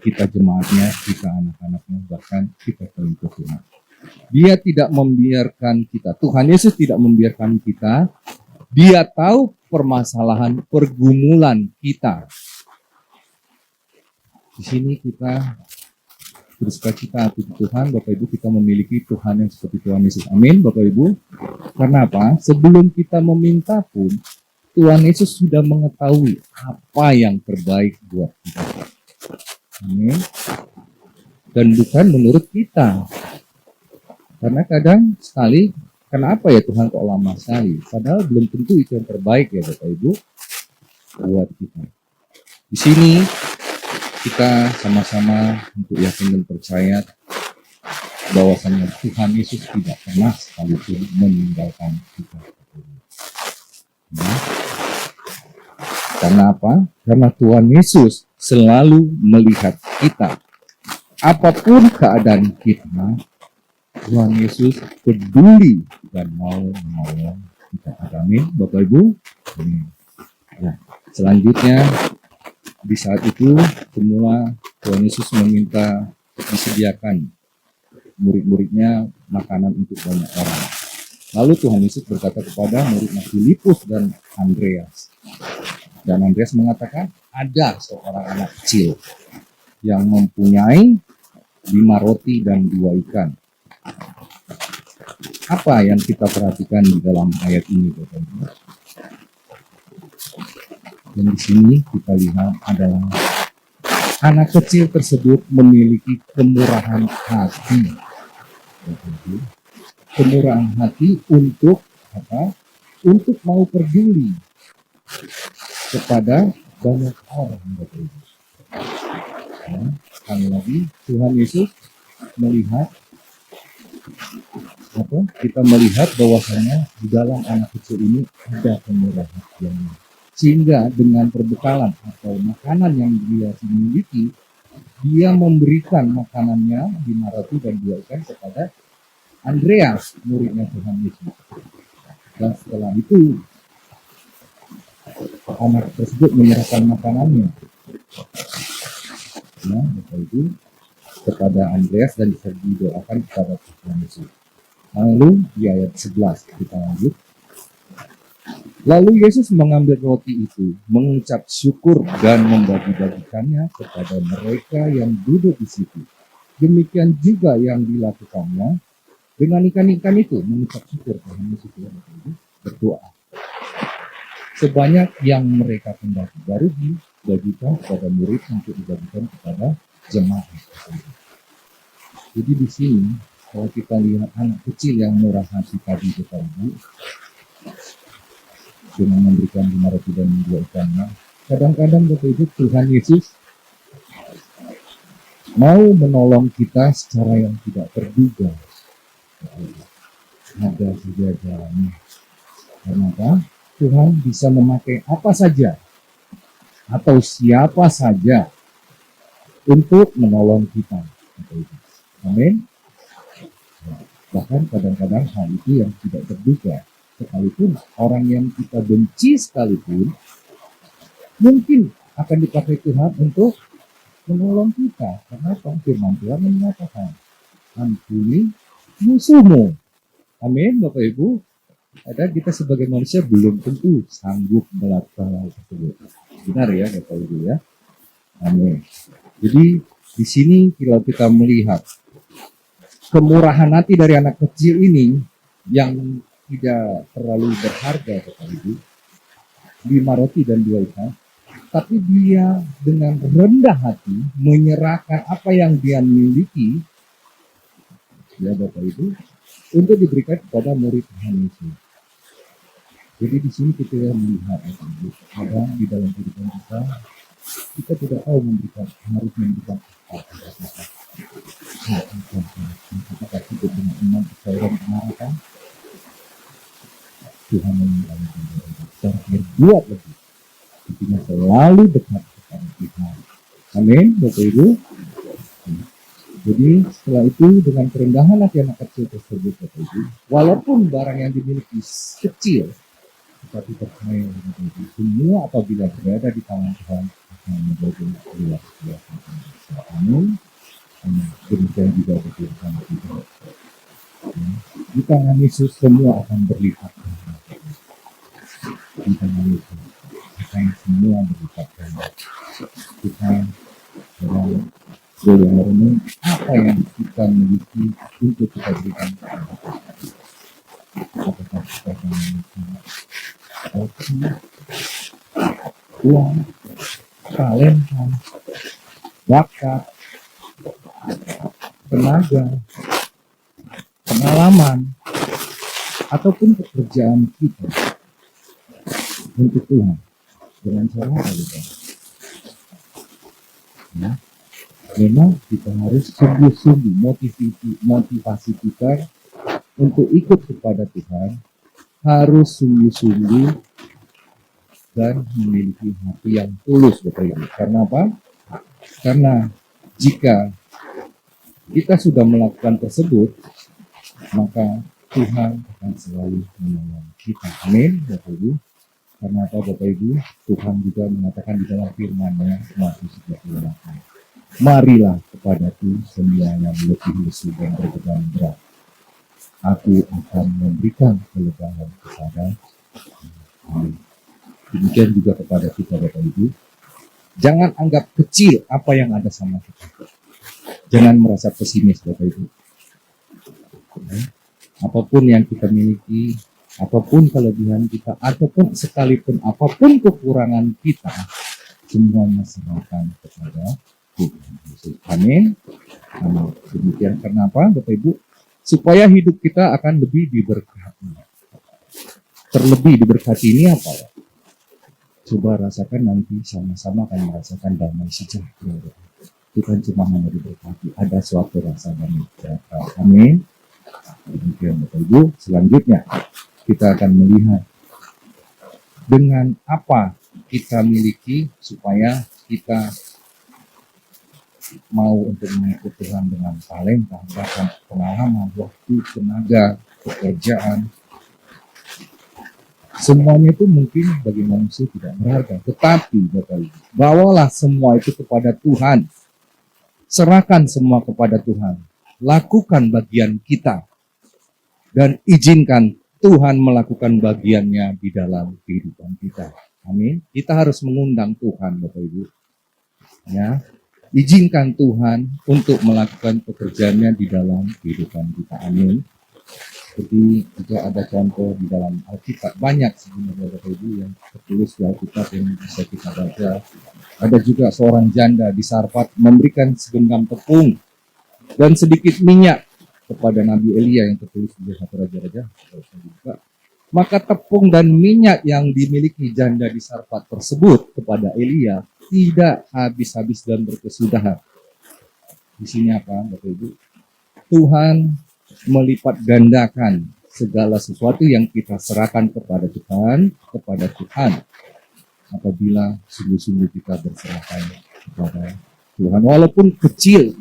kita jemaatnya, kita anak-anaknya, bahkan kita pengikutnya. Dia tidak membiarkan kita. Tuhan Yesus tidak membiarkan kita. Dia tahu permasalahan pergumulan kita. Di sini kita bersukacita hati Tuhan, Bapak Ibu, kita memiliki Tuhan yang seperti Tuhan Yesus. Amin, Bapak Ibu. Karena apa? Sebelum kita meminta pun, Tuhan Yesus sudah mengetahui apa yang terbaik buat kita. Amin. Dan bukan menurut kita. Karena kadang sekali, kenapa ya Tuhan kok lama sekali? Padahal belum tentu itu yang terbaik ya Bapak Ibu buat kita. Di sini kita sama-sama untuk yakin dan percaya bahwasanya Tuhan Yesus tidak pernah sekalipun meninggalkan kita. Nah, karena apa? Karena Tuhan Yesus selalu melihat kita. Apapun keadaan kita, Tuhan Yesus peduli dan mau menolong kita. Amin, Bapak Ibu. Amin. Nah, selanjutnya Di saat itu semula Tuhan Yesus meminta disediakan murid-muridnya makanan untuk banyak orang. Lalu Tuhan Yesus berkata kepada muridnya Filipus dan Andreas. Dan Andreas mengatakan, ada seorang anak kecil yang mempunyai 5 roti dan 2 ikan. Apa yang kita perhatikan di dalam ayat ini, Bapak Ibu? Dan di sini kita lihat adalah anak kecil tersebut memiliki kemurahan hati. Bapak Ibu. Kemurahan hati untuk apa? Untuk mau peduli kepada banyak orang, Bapak Ibu. Ya, sekali lagi Tuhan Yesus melihat apa? Kita melihat bahwasanya di dalam anak kecil ini ada kemurahan hati, sehingga dengan perbekalan atau makanan yang dia miliki, dia memberikan makanannya 5 roti dan 2 ikan kepada Andreas, muridnya Tuhan Yesus. Dan setelah itu anak tersebut menyerahkan makanannya, ya, Bapak Ibu, kepada Andreas dan didoakan kepada Tuhan Yesus. Lalu di ayat 11 kita lanjut. Lalu Yesus mengambil roti itu, mengucap syukur dan membagi-bagikannya kepada mereka yang duduk di situ. Demikian juga yang dilakukannya dengan ikan-ikan itu, mengucap syukur. Tuhan Yesus berdoa. Sebanyak yang mereka kendaki baru dibagikan kepada murid untuk dibagikan kepada jemaat. Jadi di sini kalau kita lihat anak kecil yang murah hati tadi, Bapak Ibu, dengan memberikan 5 roti dan 2 ikannya, kadang-kadang Bapak Ibu, Tuhan Yesus mau menolong kita secara yang tidak terduga. Ada saja jalannya. Kenapa? Tuhan bisa memakai apa saja atau siapa saja untuk menolong kita. Amin. Bahkan kadang-kadang hal itu yang tidak terduga. Sekalipun orang yang kita benci sekalipun, mungkin akan dipakai Tuhan untuk menolong kita. Kenapa? Firman Tuhan mengatakan, ampuni musuhmu. Amin, Bapak Ibu. Ada kita sebagai manusia belum tentu sanggup melakukan hal tersebut. Benar ya, Bapak Ibu ya. Amin. Jadi di sini kalau kita melihat kemurahan hati dari anak kecil ini yang tidak terlalu berharga, Bapak Ibu, 5 roti dan 2 ikan, tapi dia dengan rendah hati menyerahkan apa yang dia miliki, ya Bapak Ibu, untuk diberikan kepada murid Tuhan Yesus. Jadi di sini kita melihat, Bapak Ibu, kadang di dalam kehidupan kita tidak tahu harus memberikan apa. Kita hidup dengan iman, percaya dan mengarahkan Tuhan meninggalkan kita berbuat lebih, intinya selalu dekat kepada Tuhan. Amin, Bapak Ibu. Jadi setelah itu dengan kerendahan hati anak kecil tersebut, Bapak Ibu, walaupun barang yang dimiliki kecil, tetapi percaya, Bapak Ibu, semua apabila berada di tangan Tuhan akan menjadi luar biasa. Amin. Demikian juga berfirman kita. Di tangan Yesus semua akan berlipat. Di tangan Yesus akan semua berlipat. Kita sedang boleh merenung apa yang kita miliki untuk kita berikan. Apakah kita akan memiliki roti, uang, talenta, bakat, tenaga, pengalaman, ataupun pekerjaan kita untuk Tuhan dengan cara apa kita? Ya, memang kita harus sungguh-sungguh motivasi kita untuk ikut kepada Tuhan harus sungguh-sungguh dan memiliki hati yang tulus, Bapak Ibu. Karena apa? Karena jika kita sudah melakukan tersebut, maka Tuhan akan selalu menolong kita. Amin, Bapak Ibu. Karena apa Bapak Ibu? Tuhan juga mengatakan di dalam firman-Nya, Matius 38. Marilah kepadaku semua yang letih lesu dan berbeban berat. Aku akan memberikan kelegaan kepada kamu. Demikian juga kepada kita Bapak Ibu. Jangan anggap kecil apa yang ada sama kita. Jangan merasa pesimis Bapak Ibu. Apapun yang kita miliki, apapun kelebihan kita, ataupun sekalipun apapun kekurangan kita, semuanya serahkan kepada Tuhan Yesus. Amin. Amin. Demikian kenapa Bapak Ibu? Supaya hidup kita akan lebih diberkati. Terlebih diberkati ini apa ya? Coba rasakan nanti sama-sama akan merasakan damai sejahtera. Bukan cuma hanya diberkati, ada suatu rasa damai sejahtera. Amin. Demikian Bapak Ibu. Selanjutnya kita akan melihat dengan apa kita miliki supaya kita mau untuk mengikut Tuhan dengan talenta, bahkan pengalaman, waktu, tenaga, pekerjaan. Semuanya itu mungkin bagi manusia tidak berharga. Tetapi Bapak Ibu, bawalah semua itu kepada Tuhan. Serahkan semua kepada Tuhan. Lakukan bagian kita. Dan izinkan Tuhan melakukan bagiannya di dalam kehidupan kita. Amin. Kita harus mengundang Tuhan Bapak Ibu. Ya. Izinkan Tuhan untuk melakukan pekerjaannya di dalam kehidupan kita. Amin. Seperti juga ada contoh di dalam Alkitab. Banyak sebenarnya Bapak Ibu yang tertulis di Alkitab yang bisa kita baca. Ada juga seorang janda di Sarfat memberikan segenggam tepung dan sedikit minyak kepada Nabi Elia yang tertulis di 1 Raja-Raja. Maka tepung dan minyak yang dimiliki janda di Sarfat tersebut kepada Elia tidak habis-habis dan berkesudahan. Di sini apa, Bapak Ibu? Tuhan melipat gandakan segala sesuatu yang kita serahkan kepada Tuhan, apabila sungguh-sungguh kita berserahkan kepada Tuhan. Walaupun kecil,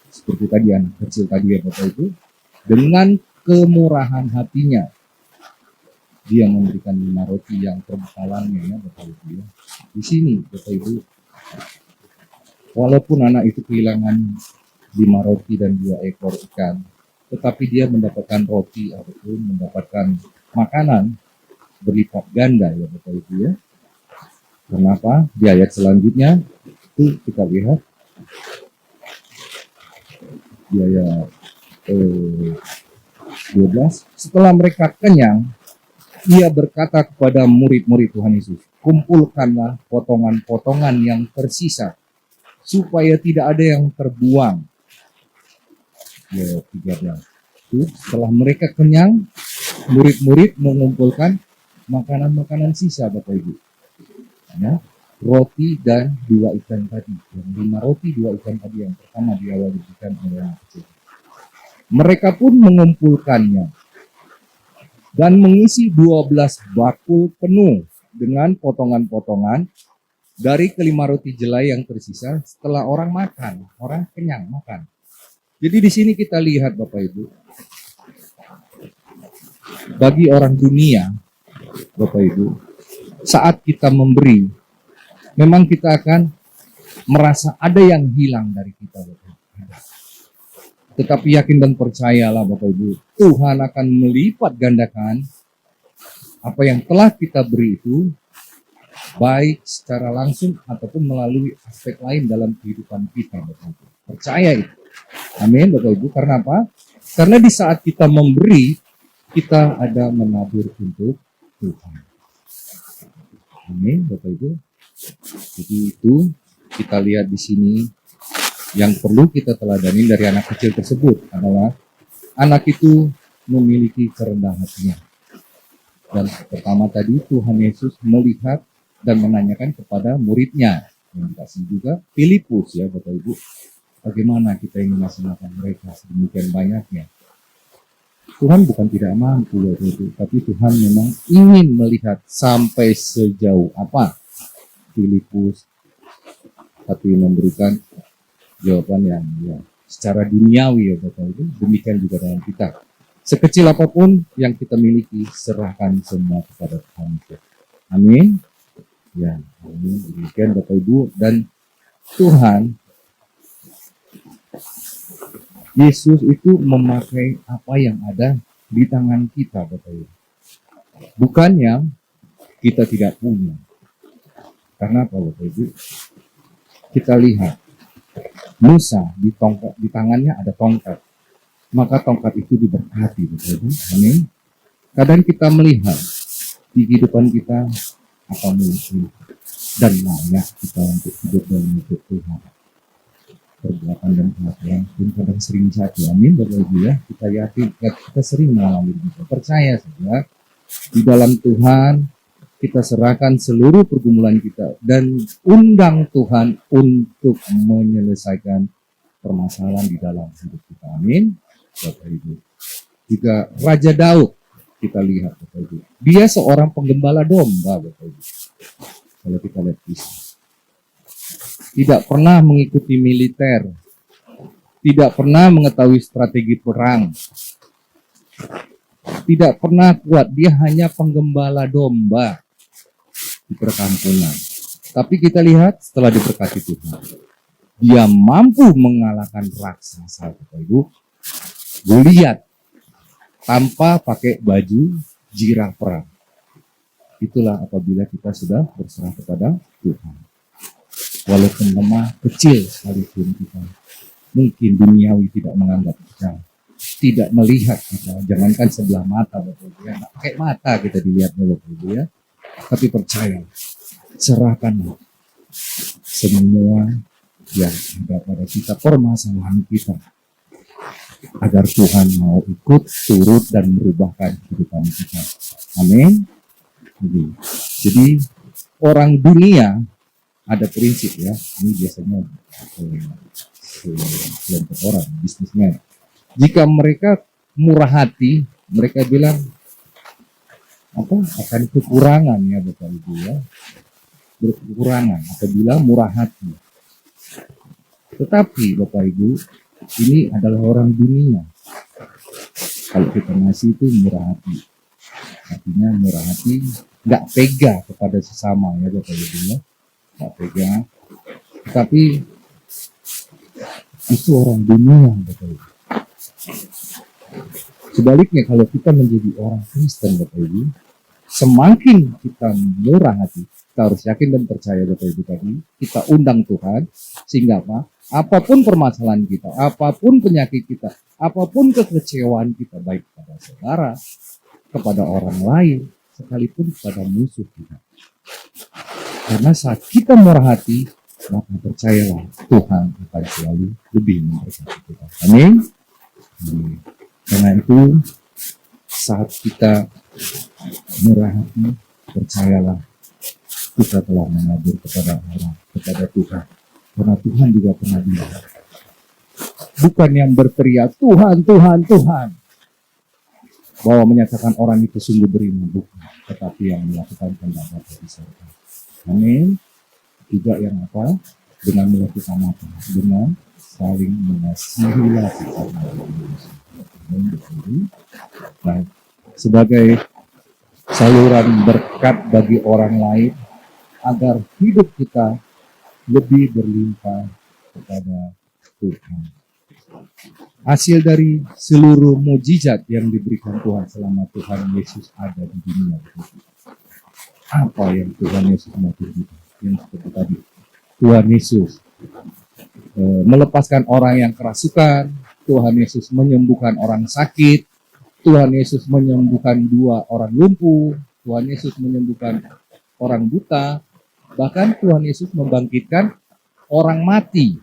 seperti tadi anak kecil tadi ya Bapak Ibu, dengan kemurahan hatinya, dia memberikan 5 roti yang terbekalannya ya Bapak Ibu ya. Di sini Bapak Ibu, walaupun anak itu kehilangan 5 roti dan 2 ekor ikan, tetapi dia mendapatkan roti ataupun mendapatkan makanan berlipat ganda ya Bapak Ibu ya. Kenapa? Di ayat selanjutnya itu kita lihat di ayat 12, setelah mereka kenyang, ia berkata kepada murid-murid Tuhan Yesus, kumpulkanlah potongan-potongan yang tersisa, supaya tidak ada yang terbuang. Ya, 13. Setelah mereka kenyang, murid-murid mengumpulkan makanan-makanan sisa, Bapak Ibu. Ya, roti dan 2 ikan tadi. Yang 5 roti, 2 ikan tadi yang pertama di awal diberikan oleh anak kecil. Mereka pun mengumpulkannya dan mengisi 12 bakul penuh dengan potongan-potongan dari kelima roti jelai yang tersisa setelah orang makan, orang kenyang makan. Jadi di sini kita lihat Bapak Ibu, bagi orang dunia, Bapak Ibu, saat kita memberi, memang kita akan merasa ada yang hilang dari kita, Bapak Ibu. Tetapi yakin dan percayalah Bapak Ibu, Tuhan akan melipat gandakan apa yang telah kita beri itu, baik secara langsung ataupun melalui aspek lain dalam kehidupan kita, Bapak Ibu. Percaya itu. Amin, Bapak Ibu. Karena apa? Karena di saat kita memberi, kita ada menabur untuk Tuhan. Amin, Bapak Ibu. Jadi itu kita lihat di sini. Yang perlu kita teladani dari anak kecil tersebut adalah anak itu memiliki kerendahan hatinya. Dan pertama tadi Tuhan Yesus melihat dan menanyakan kepada muridnya yang dikasih juga Filipus ya Bapak Ibu. Bagaimana kita ingin melaksanakan mereka sedemikian banyaknya. Tuhan bukan tidak mampu Bapak Ibu, tapi Tuhan memang ingin melihat sampai sejauh apa Filipus tapi memberikan jawaban yang ya, secara duniawi ya Bapak Ibu, demikian juga dalam kita. Sekecil apapun yang kita miliki, serahkan semua kepada Tuhan. Amin. Ya, amin. Demikian Bapak Ibu, dan Tuhan Yesus itu memakai apa yang ada di tangan kita, Bapak Ibu. Bukan yang kita tidak punya. Karena apa, Bapak Ibu? Kita lihat Musa di tangannya ada tongkat. Maka tongkat itu diberkati, Bapak Ibu. Amin. Kadang kita melihat di kehidupan kita apa mungkin dan layak kita untuk hidup dan hidup Tuhan. Perbuatan dan kelakuan pun kadang sering jatuh. Amin, Bapak Ibu ya. Kita yakin kita sering mengalami itu. Percaya saja di dalam Tuhan kita serahkan seluruh pergumulan kita dan undang Tuhan untuk menyelesaikan permasalahan di dalam hidup kita. Amin, Bapak Ibu. Juga Raja Daud kita lihat, Bapak Ibu. Dia seorang penggembala domba, Bapak Ibu. Kalau kita lihat kisah. Tidak pernah mengikuti militer. Tidak pernah mengetahui strategi perang. Tidak pernah kuat. Dia hanya penggembala domba di perkampungan. Tapi kita lihat setelah diberkati Tuhan. Dia mampu mengalahkan raksasa, Bapak Ibu. Goliat tanpa pakai baju jirah perang. Itulah apabila kita sudah berserah kepada Tuhan. Walaupun lemah, kecil sekalipun kita. Mungkin duniawi tidak menganggap kita. Tidak melihat kita. Jangankan sebelah mata, Bapak Ibu ya. Nggak pakai mata kita dilihat, Bapak Ibu ya. Tapi percaya. Serahkanlah semua yang ada pada kita, permasalahan kita. Agar Tuhan mau ikut, turut, dan merubahkan kehidupan kita. Amin. Jadi orang dunia ada prinsip ya. Ini biasanya kelompok orang, bisnismen. Jika mereka murah hati, mereka bilang akan kekurangan ya Bapak Ibu ya. Berkekurangan apabila murah hati. Tetapi Bapak Ibu, ini adalah orang dunia. Kalau kita ngasih itu murah hati. Artinya murah hati, nggak tega kepada sesama ya Bapak Ibu ya. Nggak tega. Tapi itu orang dunia Bapak Ibu. Sebaliknya kalau kita menjadi orang Kristen Bapak Ibu, semakin kita murah hati, kita harus yakin dan percaya Bapak Ibu tadi, kita undang Tuhan, sehingga apa? Apapun permasalahan kita, apapun penyakit kita, apapun kekecewaan kita, baik kepada saudara, kepada orang lain, sekalipun kepada musuh kita. Karena saat kita murah hati, maka percayalah Tuhan akan selalu lebih memberkati kita. Amin. Karena itu, saat kita murah hati, percayalah kita telah mengabur kepada Allah, kepada Tuhan. Karena Tuhan juga pernah bilang, bukan yang berteriak Tuhan, Tuhan, Tuhan, bahwa menyatakan orang itu sungguh beriman, bukan, tetapi yang melakukan kehendak Bapa di surga. Amin. Juga yang apa? Dengan melakukan apa? Dengan saling mengasihi sesama. Nah, sebagai saluran berkat bagi orang lain, agar hidup kita lebih berlimpah kepada Tuhan. Hasil dari seluruh mujizat yang diberikan Tuhan selama Tuhan Yesus ada di dunia. Apa yang Tuhan Yesus mau tunjukkan? Yang seperti tadi, Tuhan Yesus melepaskan orang yang kerasukan, Tuhan Yesus menyembuhkan orang sakit, Tuhan Yesus menyembuhkan 2 orang lumpuh, Tuhan Yesus menyembuhkan orang buta, bahkan Tuhan Yesus membangkitkan orang mati.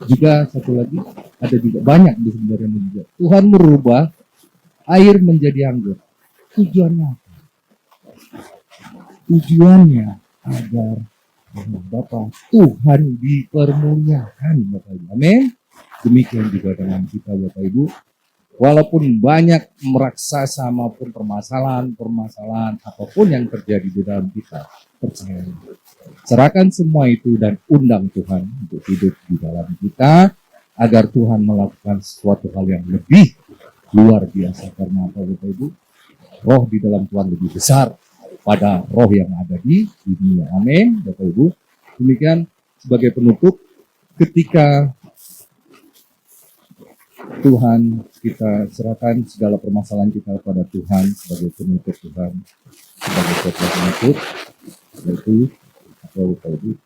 Juga satu lagi, ada juga banyak di sebenarnya juga. Tuhan merubah air menjadi anggur. Tujuannya apa? Tujuannya agar Bapak Tuhan dipermuliakan, Bapak Ibu. Amin. Demikian juga dengan kita Bapak Ibu. Walaupun banyak meraksasa maupun permasalahan apapun yang terjadi di dalam kita, percaya. Serahkan semua itu dan undang Tuhan untuk hidup di dalam kita, agar Tuhan melakukan sesuatu hal yang lebih luar biasa. Karena apa Bapak Ibu? Roh di dalam Tuhan lebih besar pada roh yang ada di dunia. Amin, Bapak Ibu. Demikian sebagai penutup, ketika Tuhan, kita serahkan segala permasalahan kita kepada Tuhan sebagai penutup Tuhan, sebagai khotbah penutup, yaitu Bapak Ibu,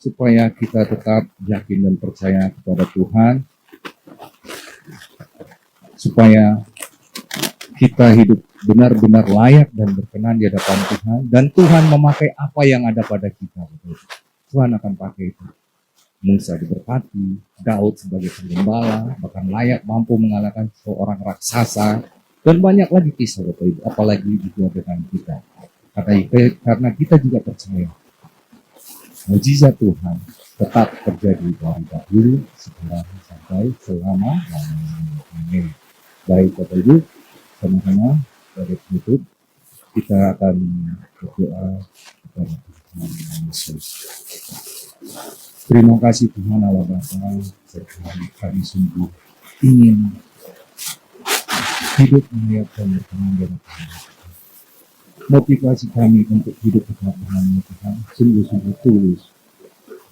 supaya kita tetap yakin dan percaya kepada Tuhan, supaya kita hidup benar-benar layak dan berkenan di hadapan Tuhan, dan Tuhan memakai apa yang ada pada kita. Tuhan akan pakai itu. Musa diberkati, Daud sebagai penggembala, bahkan layak mampu mengalahkan seorang raksasa, dan banyak lagi kisah Bapak Ibu, apalagi di dengan kita. Karena kita juga percaya mukjizat Tuhan tetap terjadi dari dahulu, sekarang sampai selama-lamanya. Amin. Baik Bapak Ibu, sama-sama dari penutup kita akan berdoa kepada Tuhan Yesus. Terima kasih Tuhan Allah Bapa, serta kami sungguh ingin hidup layak dan berkenan di hadapan. Motivasi kami untuk hidup dekat dengan Tuhan sungguh-sungguh tulus,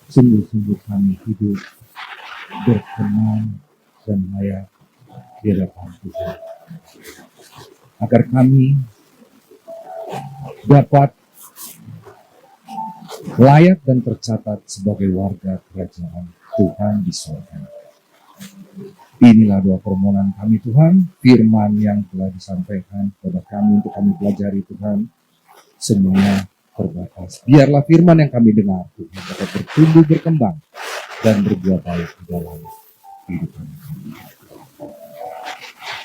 sungguh-sungguh kami hidup berkenan dan layak di hadapan Tuhan. Agar kami dapat layak dan tercatat sebagai warga kerajaan Tuhan di surga. Inilah doa permohonan kami Tuhan, firman yang telah disampaikan kepada kami untuk kami pelajari Tuhan, semuanya terbatas. Biarlah firman yang kami dengar Tuhan dapat bertumbuh, berkembang, dan berbuah baik di dalam kehidupan kami.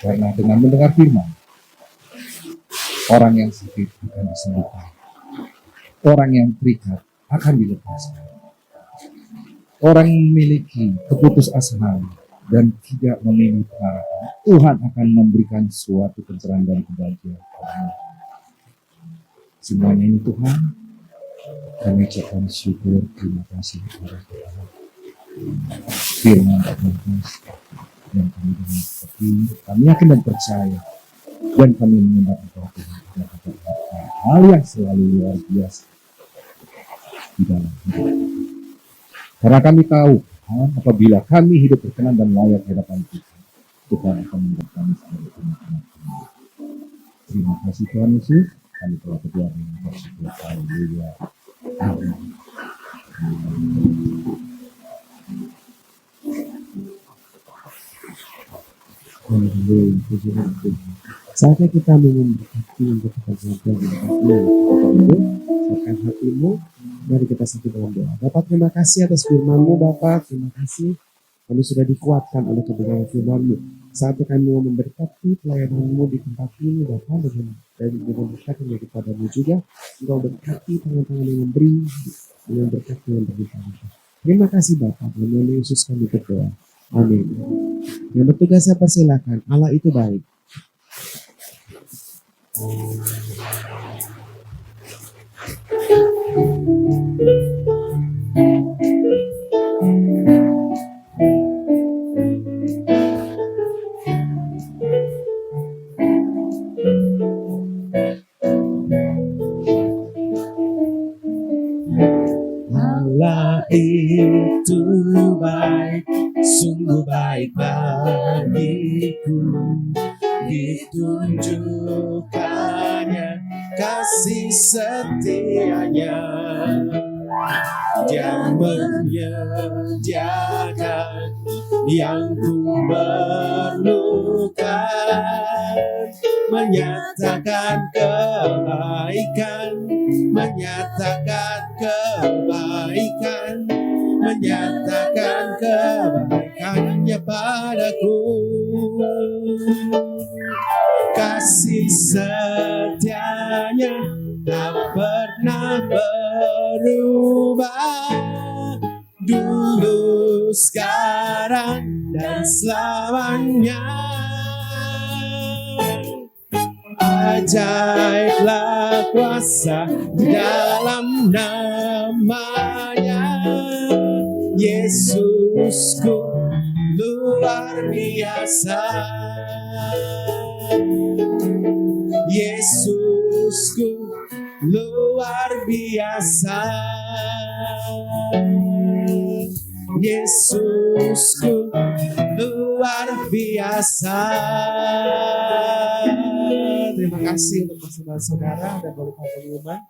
Karena dengan mendengar firman, orang yang sakit akan disembuhkan, orang yang terikat akan dilepaskan, orang yang memiliki keputusasaan dan tidak memiliki harapan, Tuhan akan memberikan suatu pencerahan dan kebahagiaan. Semuanya ini Tuhan, kami ucapkan syukur, terima kasih kepada Tuhan. Firman Tuhan yang kami dengar seperti ini, kami yakin dan percaya, dan kami menyembah Engkau Tuhan, dan hal yang selalu luar biasa di dalam hidup. Karena kami tahu, apabila kami hidup berkenan dan layak di hadapan Tuhan, Tuhan akan membuat kami sebagai umat-umat. Terima kasih Tuhan Yesus, kami telah berdoa dengan bersyukur. Haleluya. Amin. Saatnya kita memberkati untuk kita belajar siapkan hatimu, mari kita satu dalam doa. Bapak, terima kasih atas firman-Mu Bapak, terima kasih kami sudah dikuatkan oleh kebenaran firman-Mu. Saatnya kami mau memberkati pelayanan-Mu di tempat ini Bapak, dengan berkat yang kepadamu juga, Engkau berkati tangan-tangan yang memberi, dengan berkat yang berlimpah. Terima kasih Bapak, dalam nama Yesus kami berdoa. Amin. Yang bertugas saya persilakan, Allah itu baik. Allah itu baik, sungguh baik bagiku, ditunjukkannya kasih setianya. Dia menyediakan yang ku perlukan, menyatakan kebaikan, menyatakan kebaikan, menyatakan kebaikannya padaku. Kasih setianya tak pernah berubah, dulu, sekarang, dan selamanya. Ajaiblah kuasa di dalam namanya, Yesusku luar biasa. Yesusku luar biasa. Yesusku luar biasa. Terima kasih untuk persembahan saudara dan boleh pengumuman.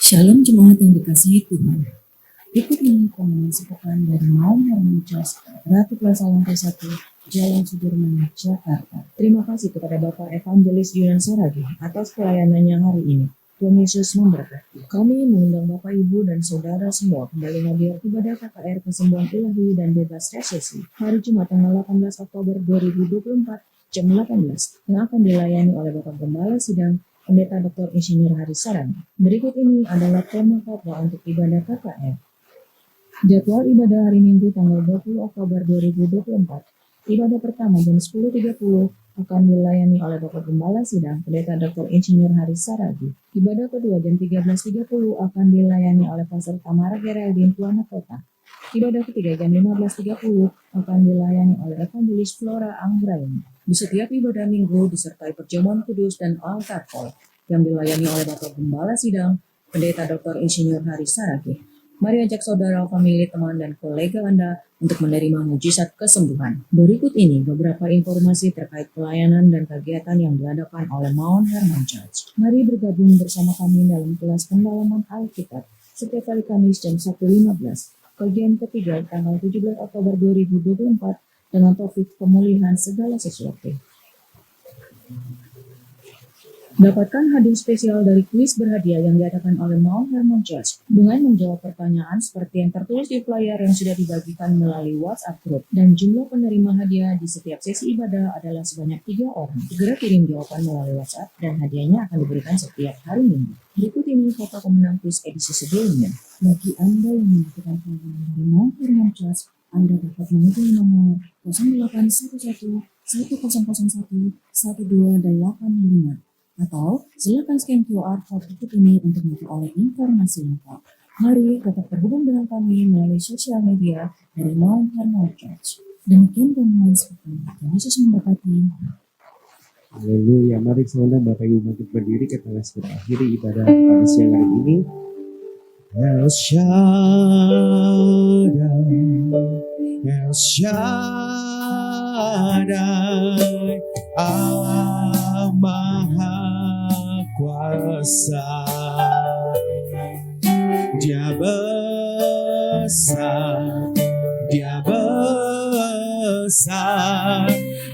Shalom jemaat yang dikasihi Tuhan. Ikut ini pengumuman sepekan dari Mount Hermon Church, Ratu Plaza Lantai 1, Jalan Sudirman, Jakarta. Terima kasih kepada Bapak Evangelis Yunan Saragi atas pelayanannya hari ini. Tuhan Yesus memberkati. Kami mengundang Bapak, Ibu, dan Saudara semua kembali hadir ibadah KKR Kesembuhan Ilahi dan Bebas Resesi hari Jumat tanggal 18 Oktober 2024 jam 18 yang akan dilayani oleh Bapak Gembala Sidang Pendeta Dr. Insinyur Hari Sarani. Berikut ini adalah tema khotbah untuk ibadah KKR. Jadwal ibadah hari Minggu tanggal 20 Oktober 2024. Ibadah pertama jam 10.30 akan dilayani oleh Bapak Gembala Sidang Pendeta Dr. Insinyur Hari Saragi. Ibadah kedua jam 13.30 akan dilayani oleh Pastor Tamara Geraldine Tuana Kota. Ibadah ketiga jam 15.30 akan dilayani oleh Evangelis Flora Anggraini. Di setiap ibadah minggu disertai perjamuan kudus dan altar call yang dilayani oleh Bapak Gembala Sidang Pendeta Dr. Insinyur Hari Saragi. Mari ajak saudara, famili, teman, dan kolega Anda untuk menerima mujizat kesembuhan. Berikut ini beberapa informasi terkait pelayanan dan kegiatan yang diadakan oleh Mount Hermon Church. Mari bergabung bersama kami dalam kelas pendalaman Alkitab setiap hari Kamis jam 1.15. Kajian ketiga tanggal 17 Oktober 2024 dengan topik pemulihan segala sesuatu. Dapatkan hadiah spesial dari kuis berhadiah yang diadakan oleh Mount Hermon Church dengan menjawab pertanyaan seperti yang tertulis di flyer yang sudah dibagikan melalui WhatsApp group, dan jumlah penerima hadiah di setiap sesi ibadah adalah sebanyak 3 orang. Segera kirim jawaban melalui WhatsApp dan hadiahnya akan diberikan setiap hari Minggu. Berikut ini foto pemenang kuis edisi sebelumnya. Bagi Anda yang membutuhkan pelayanan dari Mount Hermon Church, Anda dapat menghubungi nomor 0811 1001 1285 atau silakan scan QR code berikut ini untuk memperoleh informasi lengkap. Mari tetap terhubung dengan kami melalui sosial media dari Mount Hermon Church. Demikian pengumuman sepekan. Tuhan Yesus memberkati. Haleluya. Mari saudara Bapak Ibu untuk berdiri, kita akan akhiri ibadah pada siang hari ini. El Shaddai, El Shaddai, Allah Maha Kuasa. Dia besar, Dia besar,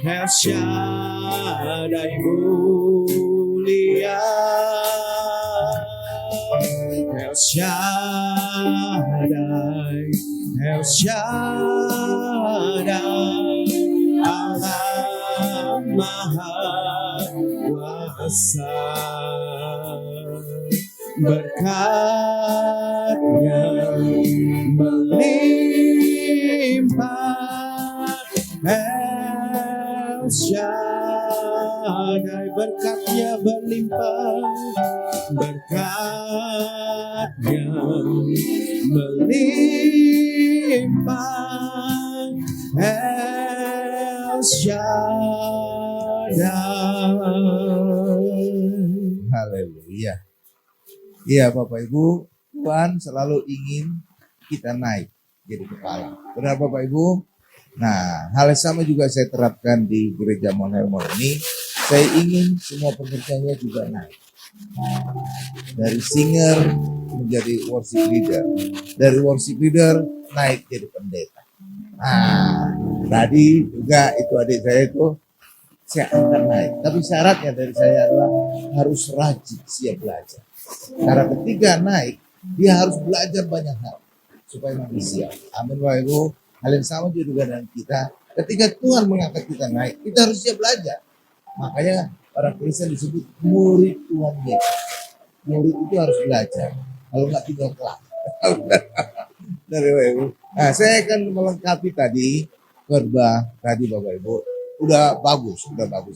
El Shaddai mulia, El Shaddai, El Shaddai, Allah Maha Kuasa. Berkat-Nya melimpah, El Shaddai, berkat-Nya berlimpah, berkat-Nya melimpah, El Shaddai. Haleluya. Iya Bapak Ibu, Tuhan selalu ingin kita naik jadi kepala. Benar Bapak Ibu? Nah, hal yang sama juga saya terapkan di gereja Mount Hermon ini. Saya ingin semua pekerjanya juga naik. Dari singer menjadi worship leader. Dari worship leader naik jadi pendeta. Nah, tadi juga itu adik saya itu saya angkat naik. Tapi syaratnya dari saya adalah harus rajin siap belajar. Karena ketika naik, dia harus belajar banyak hal supaya nanti siap. Amin Bapak Ibu. Hal yang sama juga dengan kita. Ketika Tuhan mengangkat kita naik, kita harus siap belajar. Makanya para Kristen disebut murid Tuhan Yesus. Murid itu harus belajar. Kalau nggak tinggal kelas. Dari Bapak Ibu. Nah, saya akan melengkapi tadi khotbah tadi Bapak Ibu. Udah bagus.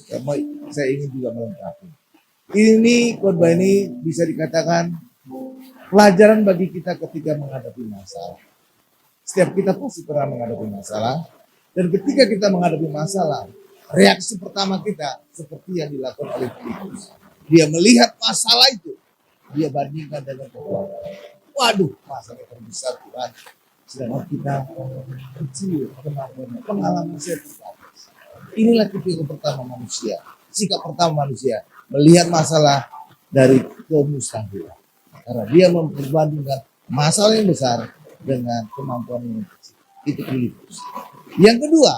Karena saya ingin juga melengkapi. Ini khotbah ini bisa dikatakan pelajaran bagi kita ketika menghadapi masalah. Setiap kita pasti pernah menghadapi masalah. Dan ketika kita menghadapi masalah, reaksi pertama kita seperti yang dilakukan oleh Filipus. dia melihat masalah itu, dia bandingkan dengan kekuatan. Waduh, masalah terbesar Tuhan. Sedangkan kita kecil, kemampuannya, pengalaman saya terbatas. Inilah tipe pertama manusia. Sikap pertama manusia, melihat masalah dari kemustahilan. Karena dia memperbandingkan masalah yang besar dengan kemampuan yang kecil. Itu Filipus. Yang kedua,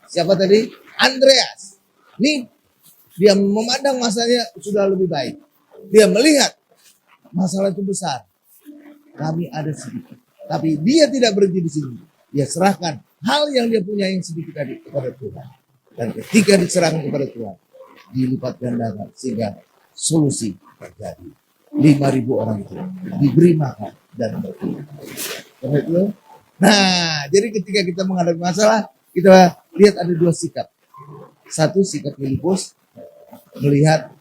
siapa tadi? Andreas. Nih, dia memandang masalahnya sudah lebih baik. Dia melihat masalah itu besar. Kami ada sedikit. Tapi dia tidak berhenti di sini. Dia serahkan hal yang dia punya yang sedikit tadi kepada Tuhan. Dan ketika diserahkan kepada Tuhan, dilipat gandakan sehingga solusi terjadi. 5.000 orang itu diberi makan dan berkumpul. Nah, jadi ketika kita menghadapi masalah, kita lihat ada dua sikap. Satu, sikap Filipus melihat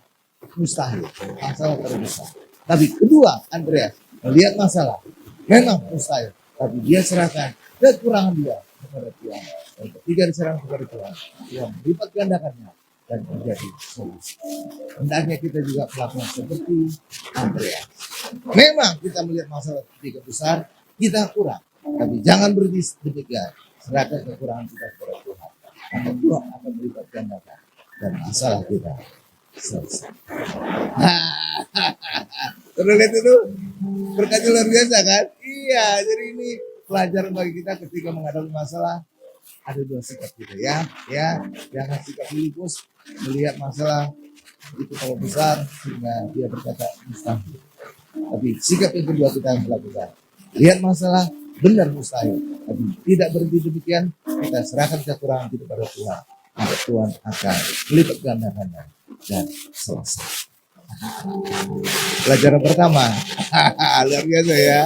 mustahil, masalah terbesar. Tapi kedua, Andreas melihat masalah memang mustahil, tapi dia serahkan kekurangan dia kepada Tuhan. Dan ketika diserahkan kepada Tuhan, Tuhan melipat gandakannya dan menjadi solusi. Hendaknya kita juga melakukan seperti Andreas. Memang kita melihat masalah ketika besar, kita kurang. Tapi jangan berhenti demikian. Serahkan kekurangan kita kepada Tuhan. Maka Tuhan akan melipat gandakan dan masalah kita selesai. Terus lihat itu berkatnya luar biasa kan? Iya, jadi ini pelajaran bagi kita ketika menghadapi masalah. Ada dua sikap kita ya, jangan sikap Filipus melihat masalah itu kalau besar sehingga dia berkata mustahil. Tapi sikap yang kedua kita harus lakukan. Lihat masalah benar mustahil, tapi tidak berhenti demikian, kita serahkan kekurangan kita kepada Tuhan. Maka Tuhan akan melipat gandakannya dan selesai. Pelajaran pertama, luar biasa ya.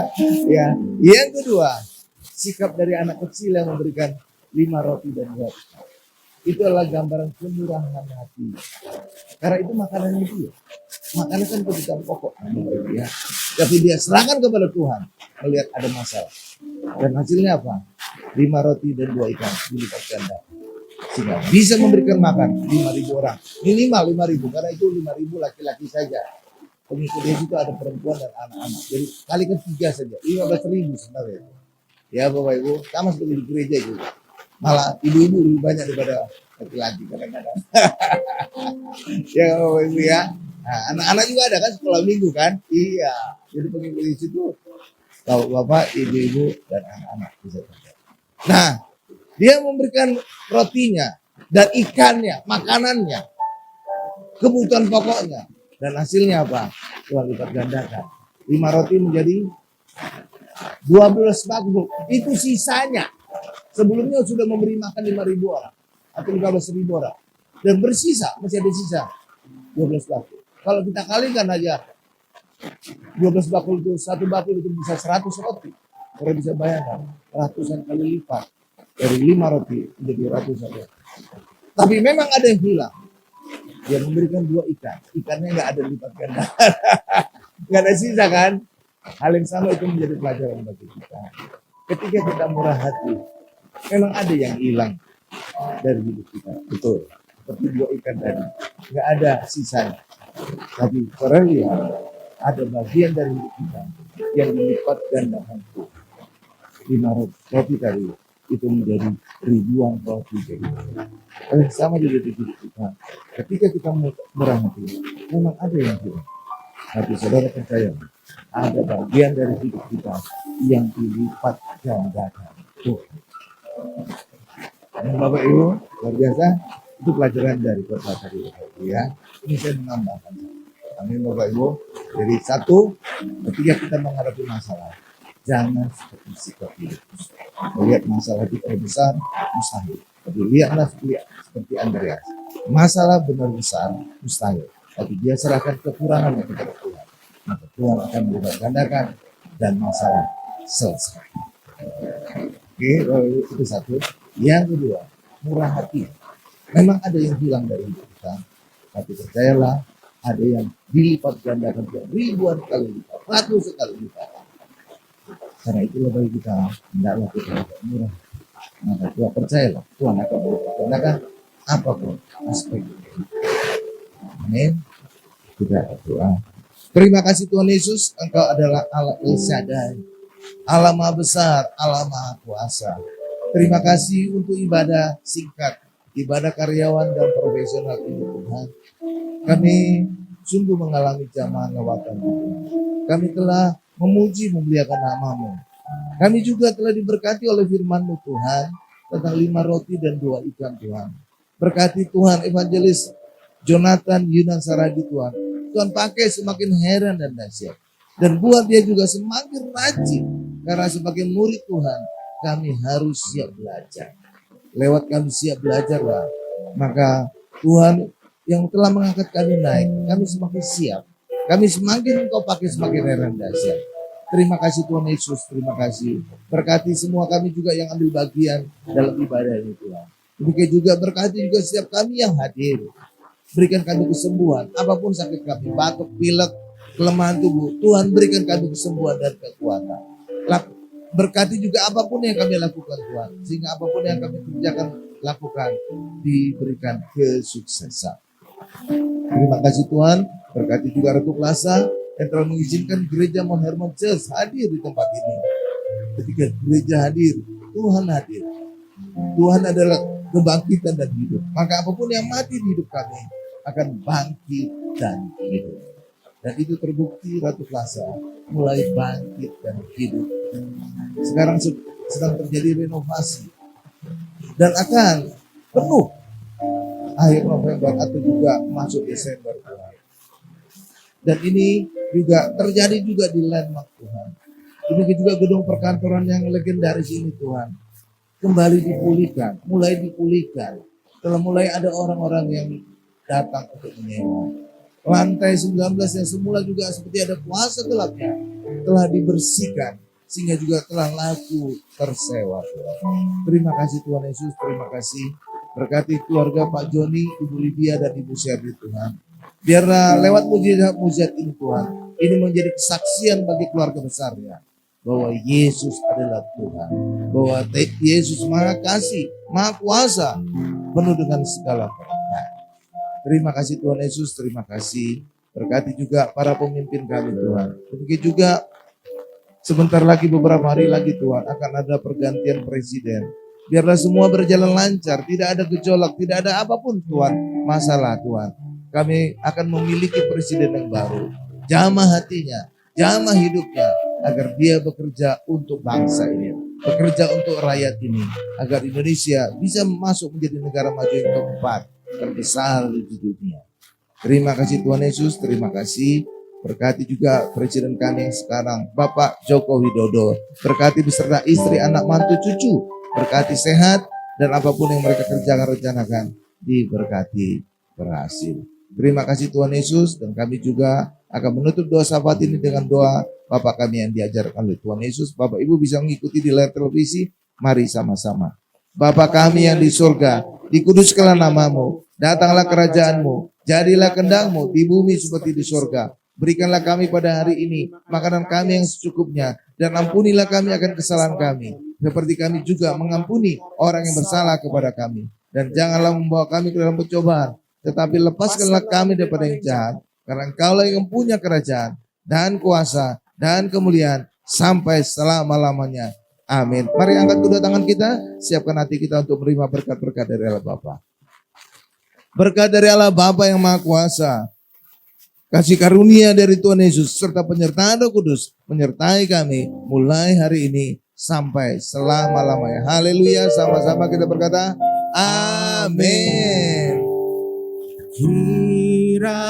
Yang kedua, sikap dari anak kecil yang memberikan 5 roti dan 2 ikan. Itu adalah gambaran kemurahan hati. Karena itu makanannya dia. Makanan kan kebutuhan pokok. Ya. Tapi dia serahkan kepada Tuhan. Melihat ada masalah. Dan hasilnya apa? 5 roti dan 2 ikan dilipat ganda. Sehingga bisa memberikan makan 5.000 orang. Minimal 5.000. Karena itu 5.000 laki-laki saja. Pengikut dia itu ada perempuan dan anak-anak. Jadi kalikan 3 saja. 15.000 sebenarnya. Ya Bapak Ibu. Sama seperti di gereja juga. Malah ibu-ibu lebih banyak daripada laki-laki kadang-kadang. Ya Bapak Ibu ya. Nah, anak-anak juga ada kan sekolah minggu kan? Iya. Jadi pengikut di situ kalau bapak, ibu-ibu dan anak-anak bisa terjadi. Nah, dia memberikan rotinya dan ikannya, makanannya, kebutuhan pokoknya, dan hasilnya apa? Tuhan lipat gandakan. 5 roti menjadi 12 bakul. Itu sisanya. Sebelumnya sudah memberi makan 5.000 orang atau 15.000 orang. Dan bersisa, masih ada sisa 12 bakul. Kalau kita kalikan aja 12 bakul itu, satu bakul itu bisa 100 roti. Kalau bisa bayangkan, ratusan kali lipat. Dari 5 roti menjadi ratusan roti. Tapi memang ada yang hilang. Dia memberikan 2 ikan. Ikannya nggak ada lipat ganda. Nggak ada sisa kan? Hal yang sama itu menjadi pelajaran bagi kita. Ketika kita murah hati, memang ada yang hilang dari hidup kita. Betul. Seperti 2 ikan tadi. Nggak ada sisanya. Tapi Korelia ada bagian dari hidup kita yang dilipat gandakan. 5 roti tadi itu menjadi ribuan roti jadi. Sama juga di hidup kita. Ketika kita murah hati, memang ada yang hilang. Tapi saudara percaya, ada bagian dari hidup kita yang dilipat gandakan. Bapak Ibu, luar biasa. Itu pelajaran dari khotbah tadi ya. Ini saya menambahkan. Amin Bapak Ibu. Jadi satu, ketika kita menghadapi masalah, jangan seperti sikap Filipus. Melihat masalah itu besar, mustahil. Tapi lihatlah seperti Andreas. Masalah benar besar, mustahil. Tapi dia serahkan kekurangan kepada Tuhan. Maka Tuhan akan melipat gandakan dan masalah selesai. Oke, itu satu. Yang kedua, murah hati. Memang ada yang hilang dari hidup kita, tapi percayalah ada yang dilipat gandakan ribuan kali lipat, ratus kali lipat. Karena itulah bagi kita hendaklah kita murah. Maka Tuhan percayalah Tuhan akan melipat gandakan apapun aspek. Amin. Kita berdoa. Terima kasih Tuhan Yesus, Engkau adalah Allah El Shaddai, Allah Maha Besar, Allah Maha Kuasa. Terima kasih untuk ibadah singkat, ibadah karyawan dan profesional ini Tuhan. Kami sungguh mengalami zaman lewatan Tuhan. Kami telah memuji memuliakan nama-Mu. Kami juga telah diberkati oleh firman-Mu Tuhan tentang 5 roti dan 2 ikan Tuhan. Berkati Tuhan Evangelis Jonathan Yunan Saragi Tuhan. Tuhan pakai semakin heran dan dahsyat. Dan buat dia juga semakin rajin. Karena sebagai murid Tuhan, kami harus siap belajar. Lewat kami siap belajarlah. Maka Tuhan yang telah mengangkat kami naik, kami semakin siap. Kami semakin Engkau pakai semakin heran dahsyat. Terima kasih Tuhan Yesus, terima kasih. Berkati semua kami juga yang ambil bagian dalam ibadah ini Tuhan. Demikian juga berkati juga setiap kami yang hadir. Berikan kami kesembuhan, apapun sakit kami, batuk, pilek, kelemahan tubuh. Tuhan berikan kami kesembuhan dan kekuatan. Berkati juga apapun yang kami lakukan Tuhan. Sehingga apapun yang kami kerjakan, lakukan, diberikan kesuksesan. Terima kasih Tuhan. Berkati juga Ratu Plaza yang telah mengizinkan gereja Mount Hermon Church hadir di tempat ini. Ketika gereja hadir, Tuhan hadir. Tuhan adalah kebangkitan dan hidup. Maka apapun yang mati di hidup kami akan bangkit dan hidup. Dan itu terbukti Ratu Plaza mulai bangkit dan hidup. Sekarang sedang terjadi renovasi. Dan akan penuh akhir November atau juga masuk Desember Tuhan. Dan ini juga terjadi juga di landmark Tuhan. Demikian juga gedung perkantoran yang legendaris ini Tuhan. Kembali dipulihkan, mulai dipulihkan. Telah mulai ada orang-orang yang datang untuk menyewa. Lantai 19 yang semula juga seperti ada kuasa gelapnya telah dibersihkan sehingga juga telah laku tersewa Tuhan. Terima kasih Tuhan Yesus, terima kasih. Berkati keluarga Pak Joni, Ibu Lydia dan Ibu Sherly Tuhan. Biarlah lewat mujizat ini Tuhan, ini menjadi kesaksian bagi keluarga besarnya bahwa Yesus adalah Tuhan, bahwa Yesus Maha Kasih, Maha Kuasa, penuh dengan segala berkat. Terima kasih Tuhan Yesus, terima kasih. Berkati juga para pemimpin kami Tuhan. Demikian juga sebentar lagi, beberapa hari lagi Tuhan, akan ada pergantian presiden. Biarlah semua berjalan lancar, tidak ada gejolak, tidak ada apapun Tuhan, masalah Tuhan. Kami akan memiliki presiden yang baru. Jamah hatinya, jamah hidupnya, agar dia bekerja untuk bangsa ini, bekerja untuk rakyat ini, agar Indonesia bisa masuk menjadi negara maju yang keempat terbesar di dunia. Terima kasih Tuhan Yesus, terima kasih. Berkati juga presiden kami yang sekarang, Bapak Joko Widodo. Berkati beserta istri, anak, mantu, cucu. Berkati sehat dan apapun yang mereka kerjakan, rencanakan, diberkati berhasil. Terima kasih Tuhan Yesus, dan kami juga akan menutup doa syafaat ini dengan doa Bapak kami yang diajarkan oleh Tuhan Yesus. Bapak Ibu bisa mengikuti di layar televisi, mari sama-sama. Bapa kami yang di surga, dikuduskanlah namamu, datanglah kerajaanmu, jadilah kehendakmu di bumi seperti di surga. Berikanlah kami pada hari ini makanan kami yang secukupnya, dan ampunilah kami akan kesalahan kami, seperti kami juga mengampuni orang yang bersalah kepada kami. Dan janganlah membawa kami ke dalam pencobaan, tetapi lepaskanlah kami daripada yang jahat, karena Engkaulah yang mempunyai kerajaan dan kuasa dan kemuliaan sampai selama-lamanya. Amin. Mari angkat kedua tangan kita, siapkan hati kita untuk menerima berkat-berkat dari Allah Bapa. Berkat dari Allah Bapa yang Maha Kuasa, kasih karunia dari Tuhan Yesus, serta penyertaan Roh Kudus menyertai kami mulai hari ini sampai selama-lamanya. Haleluya, sama-sama kita berkata, amin. Kiranya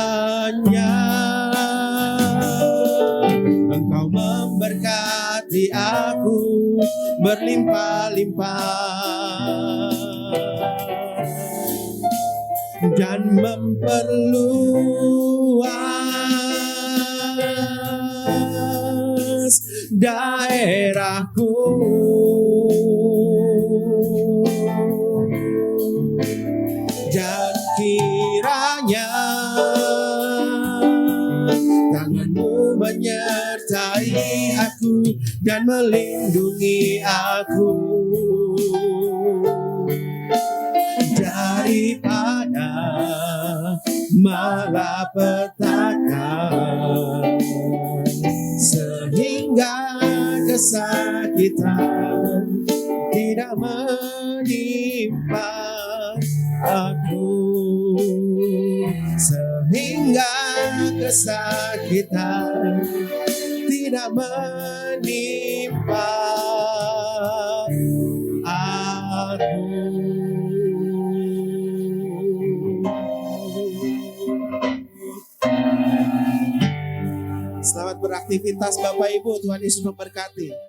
Engkau memberkati aku berlimpah-limpah dan memperluas daerahku. Dan kiranya tanganmu menyertai aku dan melindungi aku daripada malapetaka, sehingga kesakitan tidak menimpa aku, sehingga kesakitan tidak menimpa aku. Selamat beraktivitas Bapak Ibu, Tuhan Yesus memberkati.